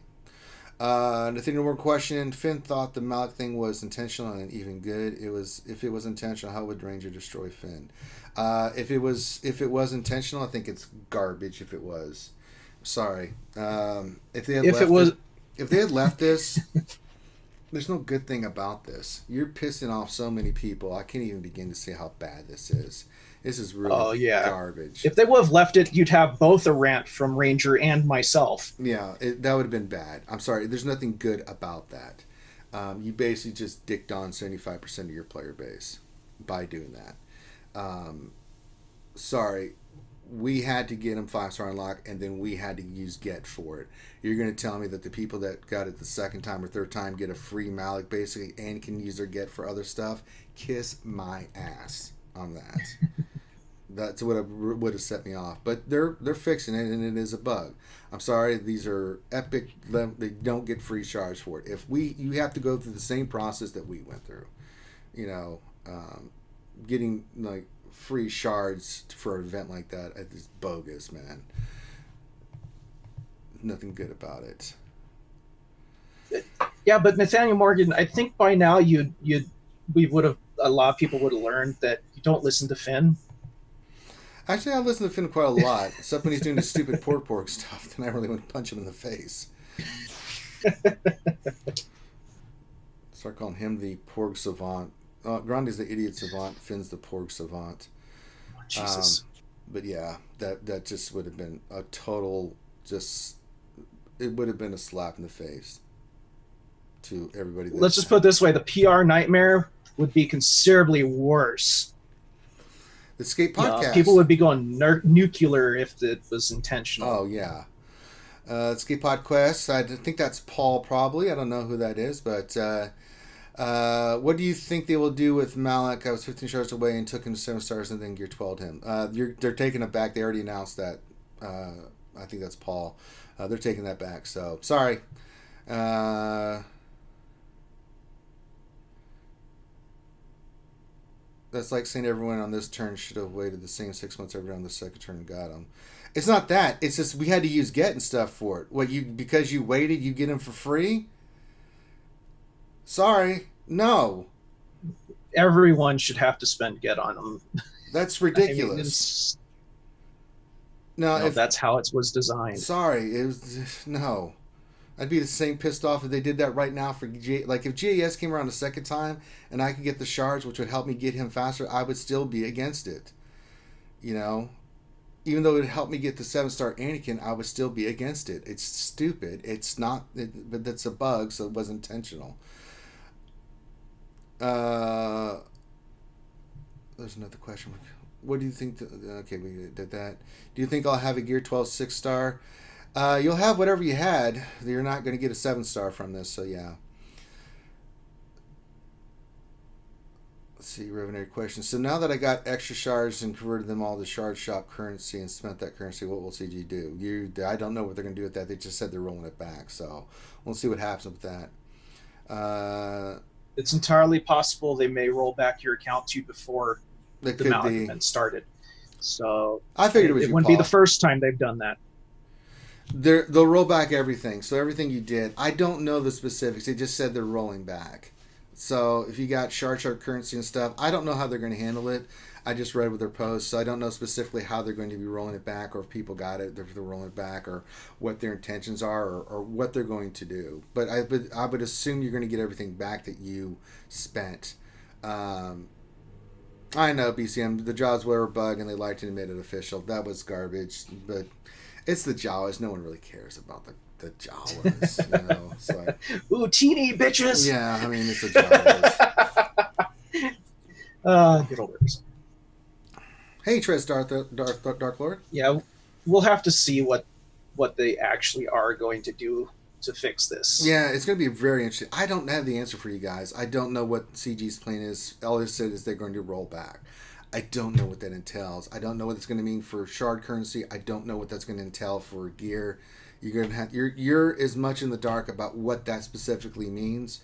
Nothing more question. Finn thought the Malak thing was intentional and even good. If it was intentional, how would Ranger destroy Finn? If it was intentional, I think it's garbage. If it was, sorry. If they had left this, there's no good thing about this. You're pissing off so many people. I can't even begin to say how bad this is. This is really garbage. If they would have left it, you'd have both a rant from Ranger and myself. Yeah, that would have been bad. I'm sorry. There's nothing good about that. You basically just dicked on 75% of your player base by doing that. Sorry. We had to get him 5-star unlock, and then we had to use get for it. You're going to tell me that the people that got it the second time or third time get a free Malak basically and can use their get for other stuff? Kiss my ass on that. That's what would have set me off. But they're fixing it, and it is a bug. I'm sorry, these are epic. They don't get free shards for it. You have to go through the same process that we went through. Getting like free shards for an event like that is bogus, man. Nothing good about it. Yeah, but Nathaniel Morgan, I think by now a lot of people would have learned that you don't listen to Finn. Actually, I listen to Finn quite a lot. Except when he's doing the stupid pork stuff, then I really want to punch him in the face. Start calling him the pork savant. Grande's the idiot savant. Finn's the pork savant. Oh, Jesus. But yeah, that just would have been a total it would have been a slap in the face to everybody. Let's just put it this way: the PR nightmare would be considerably worse. The Skate podcast. People would be going nuclear if it was intentional. Oh yeah. Skate podcast. I think that's Paul probably. I don't know who that is, but. What do you think they will do with Malak? I was 15 stars away and took him to 7 stars and then Gear 12'd him. They're taking it back. They already announced that. I think that's Paul. They're taking that back. So, sorry. That's like saying everyone on this turn should have waited the same 6 months everyone on the second turn and got him. It's not that. It's just we had to use get and stuff for it. Because you waited, you get him for free? Sorry, no. Everyone should have to spend get on them. That's ridiculous. If that's how it was designed. Sorry, it was no. I'd be the same pissed off if they did that right now for if GAS came around a second time and I could get the shards, which would help me get him faster. I would still be against it. Even though it would help me get the 7-star Anakin, I would still be against it. It's stupid. It's not, but that's a bug, so it was intentional. There's another question. What do you think? Okay, we did that. Do you think I'll have a Gear 12 6-star? You'll have whatever you had. You're not going to get a 7-star from this, so yeah. Let's see, revenue question. So now that I got extra shards and converted them all to shard shop currency and spent that currency, what will CG do? I don't know what they're going to do with that. They just said they're rolling it back, so we'll see what happens with that. It's entirely possible they may roll back your account to you before the Malak event started. So I figured it wouldn't be the first time they've done that. They'll roll back everything. So everything you did. I don't know the specifics. They just said they're rolling back. So if you got shard currency and stuff, I don't know how they're going to handle it. I just read with their posts, so I don't know specifically how they're going to be rolling it back, or if people got it, if they're rolling it back, or what their intentions are, or what they're going to do. But I would assume you're going to get everything back that you spent. I know, BCM, the Jaws were a bug, and they liked it and made it official. That was garbage, but it's the Jawas. No one really cares about the Jawas. It's like, ooh, teeny bitches. Yeah, I mean, it's the Jawas. Get over it. Hey, Trez Dark Lord. Yeah, we'll have to see what they actually are going to do to fix this. Yeah, it's going to be very interesting. I don't have the answer for you guys. I don't know what CG's plan is. All they said is they're going to roll back. I don't know what that entails. I don't know what it's going to mean for shard currency. I don't know what that's going to entail for gear. You're as much in the dark about what that specifically means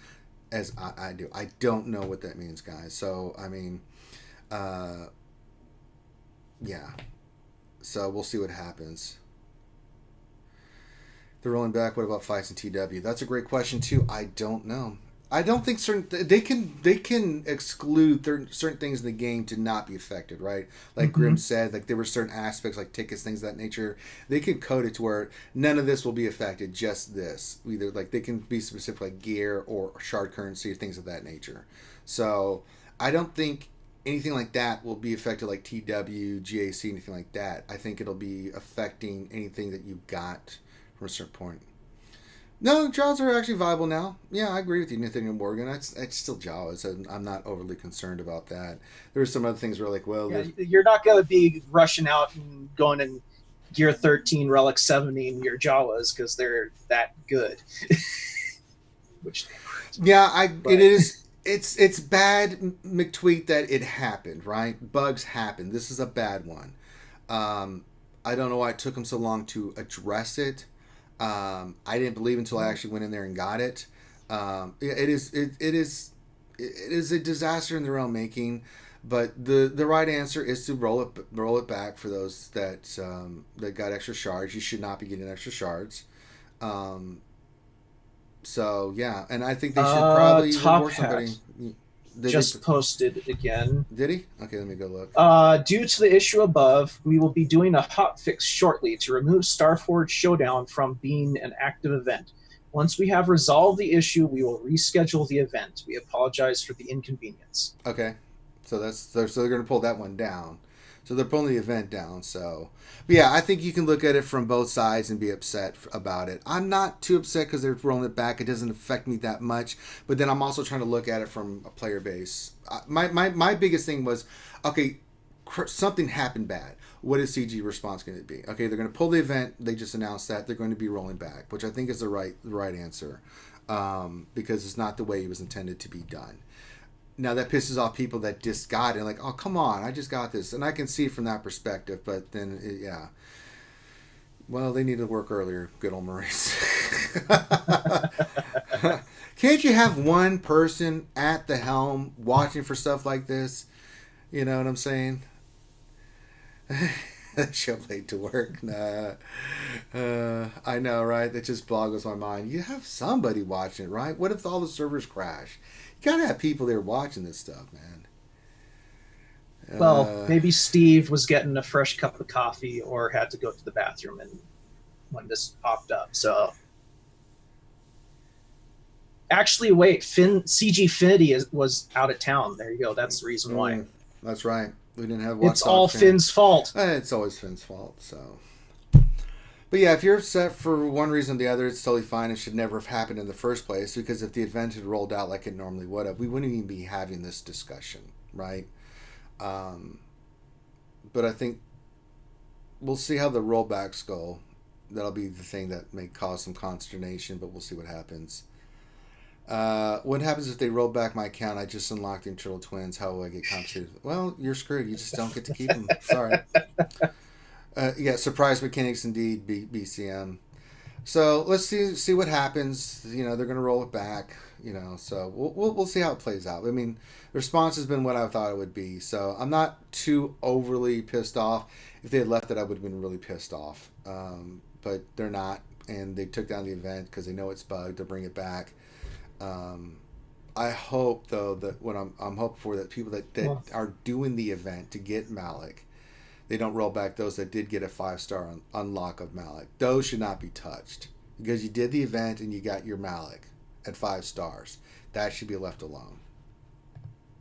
as I do. I don't know what that means, guys. So I mean, yeah. So we'll see what happens. They're rolling back. What about fights in TW? That's a great question too. I don't know. I don't think they can exclude certain things in the game to not be affected, right? Like Grim said, like there were certain aspects like tickets, things of that nature. They could code it to where none of this will be affected, just this. Either like they can be specific like gear or shard currency or things of that nature. So I don't think anything like that will be affected like TW, GAC, anything like that. I think it'll be affecting anything that you got from a certain point. No, Jaws are actually viable now. Yeah, I agree with you, Nathaniel Morgan. It's still Jaws. I'm not overly concerned about that. There were some other things where like, well... Yeah, you're not going to be rushing out and going in Gear 13, Relic 70 in your Jawas because they're that good. Which yeah, it is... It's bad, McTweet, that it happened, right? Bugs happen. This is a bad one. I don't know why it took them so long to address it. I didn't believe until I actually went in there and got it. It is a disaster in their own making, but the right answer is to roll it back for those that got extra shards. You should not be getting extra shards. So yeah, and I think they should probably reward somebody. Just posted again. Did he? Okay, let me go look. Due to the issue above, we will be doing a hotfix shortly to remove Starforge Showdown from being an active event. Once we have resolved the issue, we will reschedule the event. We apologize for the inconvenience. Okay, so they're going to pull that one down. So they're pulling the event down. So, but yeah, I think you can look at it from both sides and be upset about it. I'm not too upset because they're rolling it back. It doesn't affect me that much. But then I'm also trying to look at it from a player base. My biggest thing was, okay, something happened bad. What is CG response going to be? Okay, they're going to pull the event. They just announced that they're going to be rolling back, which I think is the right answer, because it's not the way it was intended to be done. Now that pisses off people that just got it, like, oh, come on, I just got this. And I can see it from that perspective, but then, yeah. Well, they need to work earlier, good old Maurice. Can't you have one person at the helm watching for stuff like this? You know what I'm saying? Show late to work. Nah. I know, right? That just boggles my mind. You have somebody watching it, right? What if all the servers crash? You gotta have people there watching this stuff, man. Well, maybe Steve was getting a fresh cup of coffee or had to go to the bathroom and when this popped up. So, actually, wait, CG Finity was out of town. There you go. That's the reason why. That's right. We didn't have. It's all Finn's fault. It's always Finn's fault. So. But yeah, if you're upset for one reason or the other, it's totally fine. It should never have happened in the first place, because if the event had rolled out like it normally would have, we wouldn't even be having this discussion, right? But I think we'll see how the rollbacks go. That'll be the thing that may cause some consternation, but we'll see what happens. What happens if they roll back my account? I just unlocked the Internal Twins. How will I get compensated? Well, you're screwed. You just don't get to keep them. Sorry. Yeah, surprise mechanics indeed, BCM. So let's see what happens. You know, they're going to roll it back. You know, so we'll see how it plays out. I mean, the response has been what I thought it would be. So I'm not too overly pissed off. If they had left it, I would have been really pissed off. But they're not, and they took down the event because they know it's bugged. To bring it back. I hope though that what I'm hoping for, that people that are doing the event to get Malak, they don't roll back those that did get a 5-star unlock of Malak. Those should not be touched, because you did the event and you got your Malak at 5 stars. That should be left alone.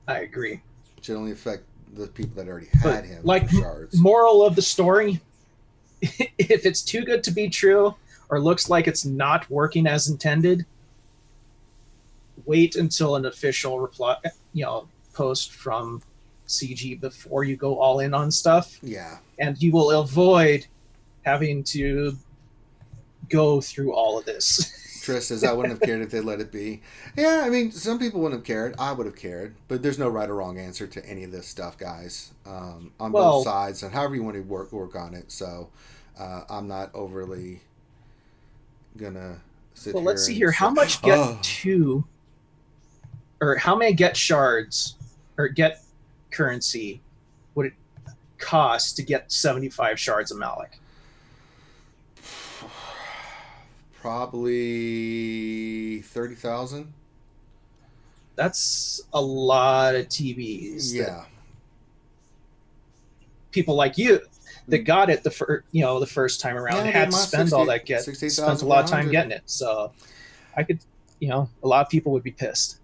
I agree. It should only affect the people that already had him. Like, shards. Moral of the story: if it's too good to be true, or looks like it's not working as intended, wait until an official reply, post from CG before you go all in on stuff. Yeah. And you will avoid having to go through all of this. Trish says, I wouldn't have cared if they let it be. Yeah, I mean, some people wouldn't have cared. I would have cared. But there's no right or wrong answer to any of this stuff, guys. On both sides, and however you want to work on it. So I'm not overly going to sit here. Let's see here. How much or how many get shards or get currency would it cost to get 75 shards of Malak? Probably 30,000. That's a lot of TVs. Yeah. People like you that got it the first time around had to spend all that spent a lot of time getting it. So I could, a lot of people would be pissed.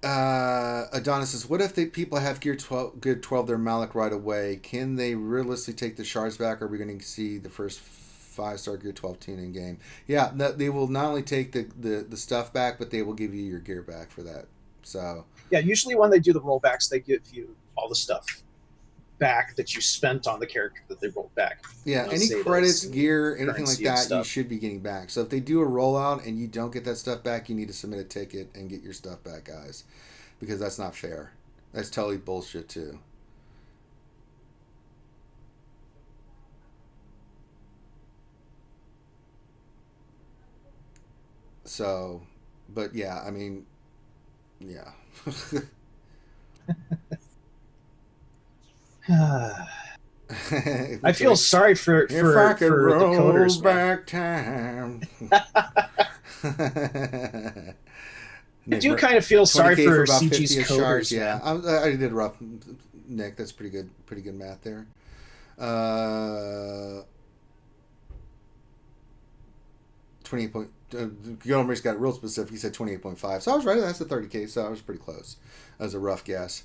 Adonis says, what if people have Gear 12 their Malak right away? Can they realistically take the shards back? Or are we going to see the first 5-star Gear 12 tune in game? Yeah, they will not only take the stuff back, but they will give you your gear back for that. So yeah, usually when they do the rollbacks, they give you all the stuff back that you spent on the character that they rolled back. Yeah, any credits, gear, anything like that, you should be getting back. So if they do a rollout and you don't get that stuff back, you need to submit a ticket and get your stuff back, guys. Because that's not fair. That's totally bullshit, too. So, but yeah, I mean, yeah. I feel sorry for if I could roll the coders, back time. I do kind of feel sorry for CG's coders. Shards, yeah, I did rough, Nick. That's pretty good math there. 28 point. Gilmer's got real specific. He said 28.5. So I was right. That's the 30K. So I was pretty close. That was a rough guess.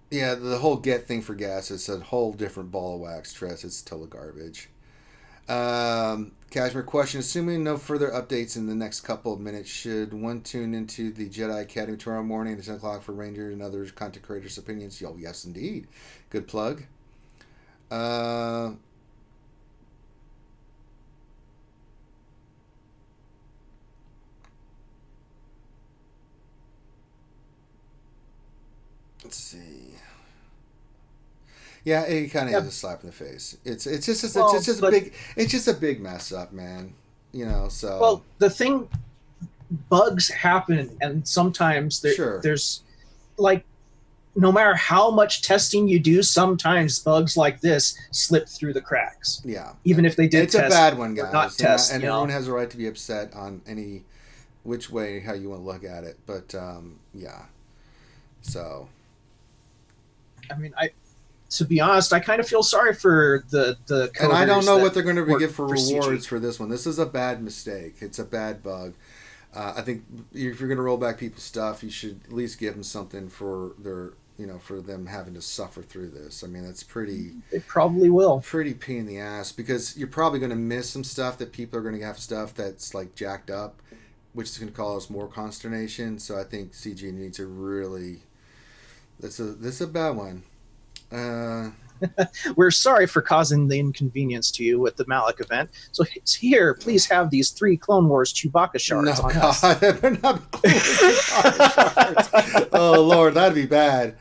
Yeah, the whole get thing for gas is a whole different ball of wax, Tress. It's total garbage. Cashmere question: assuming no further updates in the next couple of minutes, should one tune into the Jedi Academy tomorrow morning at 10 o'clock for Rangers and other content creators' opinions? Oh, yes, indeed. Good plug. Let's see. Yeah, it kind of is a slap in the face. It's just a big mess up, man. So. Well, the thing, bugs happen, and sometimes there's like, no matter how much testing you do, sometimes bugs like this slip through the cracks. Yeah, even if they did. It's a bad one, guys. Not test, and everyone has a right to be upset on any which way how you want to look at it. But yeah, so. I mean, to be honest, I kind of feel sorry for the and I don't know what they're going to give for rewards for this one. This is a bad mistake. It's a bad bug. I think if you're going to roll back people's stuff, you should at least give them something for their, for them having to suffer through this. I mean, that's pretty. They probably will. Pretty pain in the ass, because you're probably going to miss some stuff that people are going to have stuff that's like jacked up, which is going to cause more consternation. So I think CG needs to really. This is a bad one. We're sorry for causing the inconvenience to you with the Malak event. So here, please have these 3 Clone Wars Chewbacca shards on us. That better not be Chewbacca shards. Oh, Lord, that'd be bad.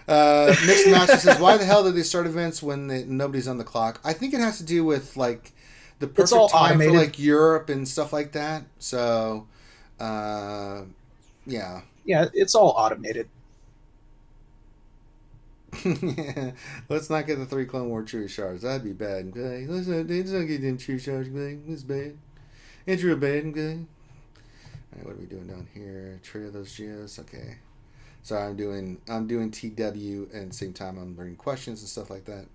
Mixed Master says, why the hell did they start events when nobody's on the clock? I think it has to do with, like, the perfect time automated for, like, Europe and stuff like that. So, yeah. Yeah, it's all automated. Yeah, let's not get the 3 Clone War Chewie shards. That'd be bad. Okay, let's not get them Chewie shards. Okay, it's bad. It's real bad. Okay. All right, what are we doing down here? Tray of those geos. Okay. Sorry, I'm doing TW, and at the same time I'm learning questions and stuff like that.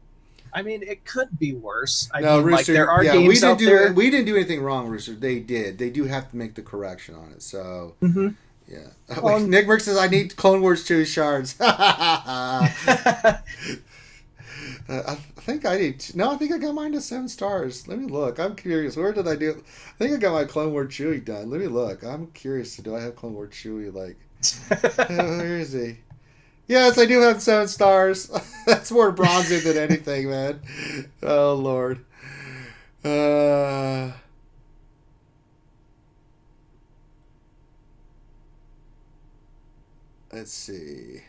I mean, it could be worse. Rooster, like, there are games out there. We didn't do anything wrong, Rooster. They did. They do have to make the correction on it. So. Mm-hmm. Yeah. Well, Nick Merck says, I need Clone Wars Chewie shards. I think I need. No, I think I got mine to 7 stars. Let me look. I'm curious. Where did I do? I think I got my Clone Wars Chewie done. Let me look. I'm curious. Do I have Clone Wars Chewie? Like, where is he? Yes, I do have 7 stars. That's more bronzy than anything, man. Oh, Lord. Let's see.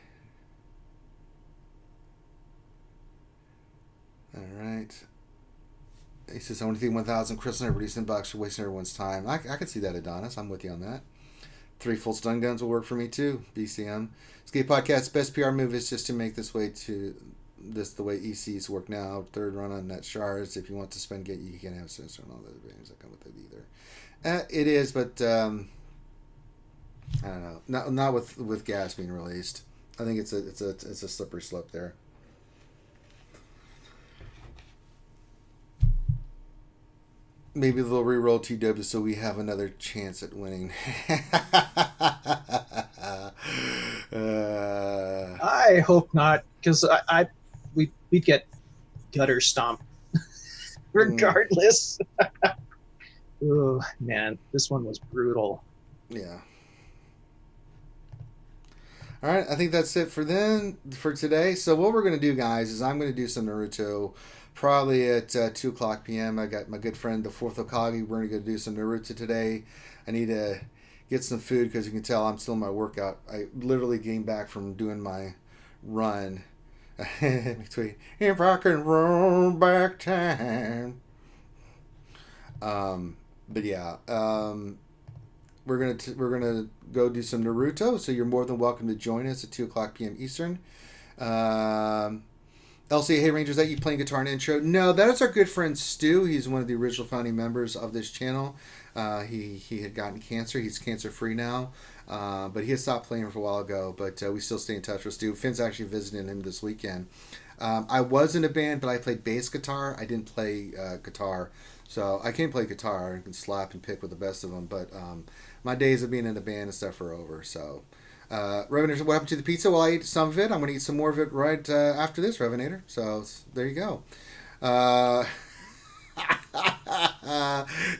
All right. He says, I only think 1,000 crystal and release in box for wasting everyone's time. I could see that, Adonis. I'm with you on that. 3 full stun guns will work for me too. BCM. Skate Podcast's best PR move is just to make this way to this the way ECs work now. Third run on net shards. If you want to spend get, you can't have sensor and all the advantages that come with it either. It is, but I don't know. Not with gas being released. I think it's a slippery slope there. Maybe they'll re-roll TW so we have another chance at winning. I hope not, because we'd get gutter stomped regardless. Oh man, this one was brutal. Yeah. All right, I think that's it for today. So what we're going to do, guys, is I'm going to do some Naruto probably at 2 o'clock p.m. I got my good friend, the Fourth Okage. We're going to go do some Naruto today. I need to get some food because you can tell I'm still in my workout. I literally came back from doing my run. Between if I can roll back time. But yeah, we're gonna go do some Naruto. So you're more than welcome to join us at 2 o'clock p.m. Eastern. LCA, hey Rangers, that you playing guitar in intro? No, that is our good friend Stu. He's one of the original founding members of this channel. He had gotten cancer. He's cancer free now, but he had stopped playing for a while ago. But we still stay in touch with Stu. Finn's actually visiting him this weekend. I was in a band, but I played bass guitar. I didn't play guitar, so I can play guitar and can slap and pick with the best of them. But my days of being in a band and stuff are over. So. Revenator, what happened to the pizza? Well, I ate some of it. I'm going to eat some more of it right after this, Revenator. So, there you go.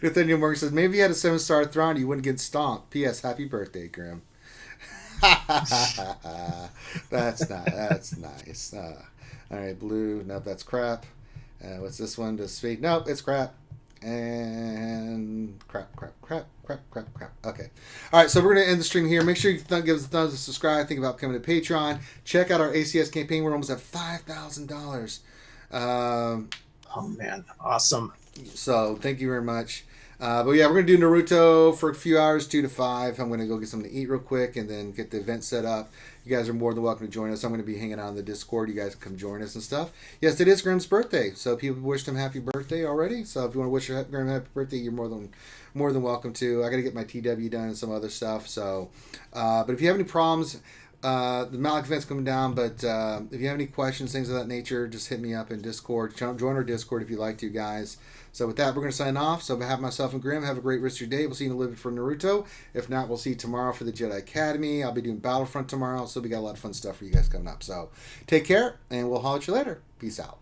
Nathaniel Morgan says, maybe you had a 7-star Thrawn, you wouldn't get stomped. P.S. Happy birthday, Grim. That's nice. All right, blue. Nope, that's crap. What's this one? Does speak? Nope, it's crap. And crap. Okay. All right, so we're going to end the stream here. Make sure you give us a thumbs up, subscribe, think about becoming a Patreon. Check out our ACS campaign. We're almost at $5,000. Oh, man. Awesome. So thank you very much. But yeah, we're going to do Naruto for a few hours, 2 to 5. I'm going to go get something to eat real quick and then get the event set up. You guys are more than welcome to join us. I'm going to be hanging out in the Discord. You guys can come join us and stuff. Yes, it is Grim's birthday, so people wished him happy birthday already. So if you want to wish Grim happy birthday, you're more than welcome to. I got to get my TW done and some other stuff. So, but if you have any problems, the Malak event's coming down. But if you have any questions, things of that nature, just hit me up in Discord. Join our Discord if you'd like to, guys. So with that, we're going to sign off. So on behalf of myself and Grim, have a great rest of your day. We'll see you in a little bit for Naruto. If not, we'll see you tomorrow for the Jedi Academy. I'll be doing Battlefront tomorrow. So we got a lot of fun stuff for you guys coming up. So take care, and we'll holler at you later. Peace out.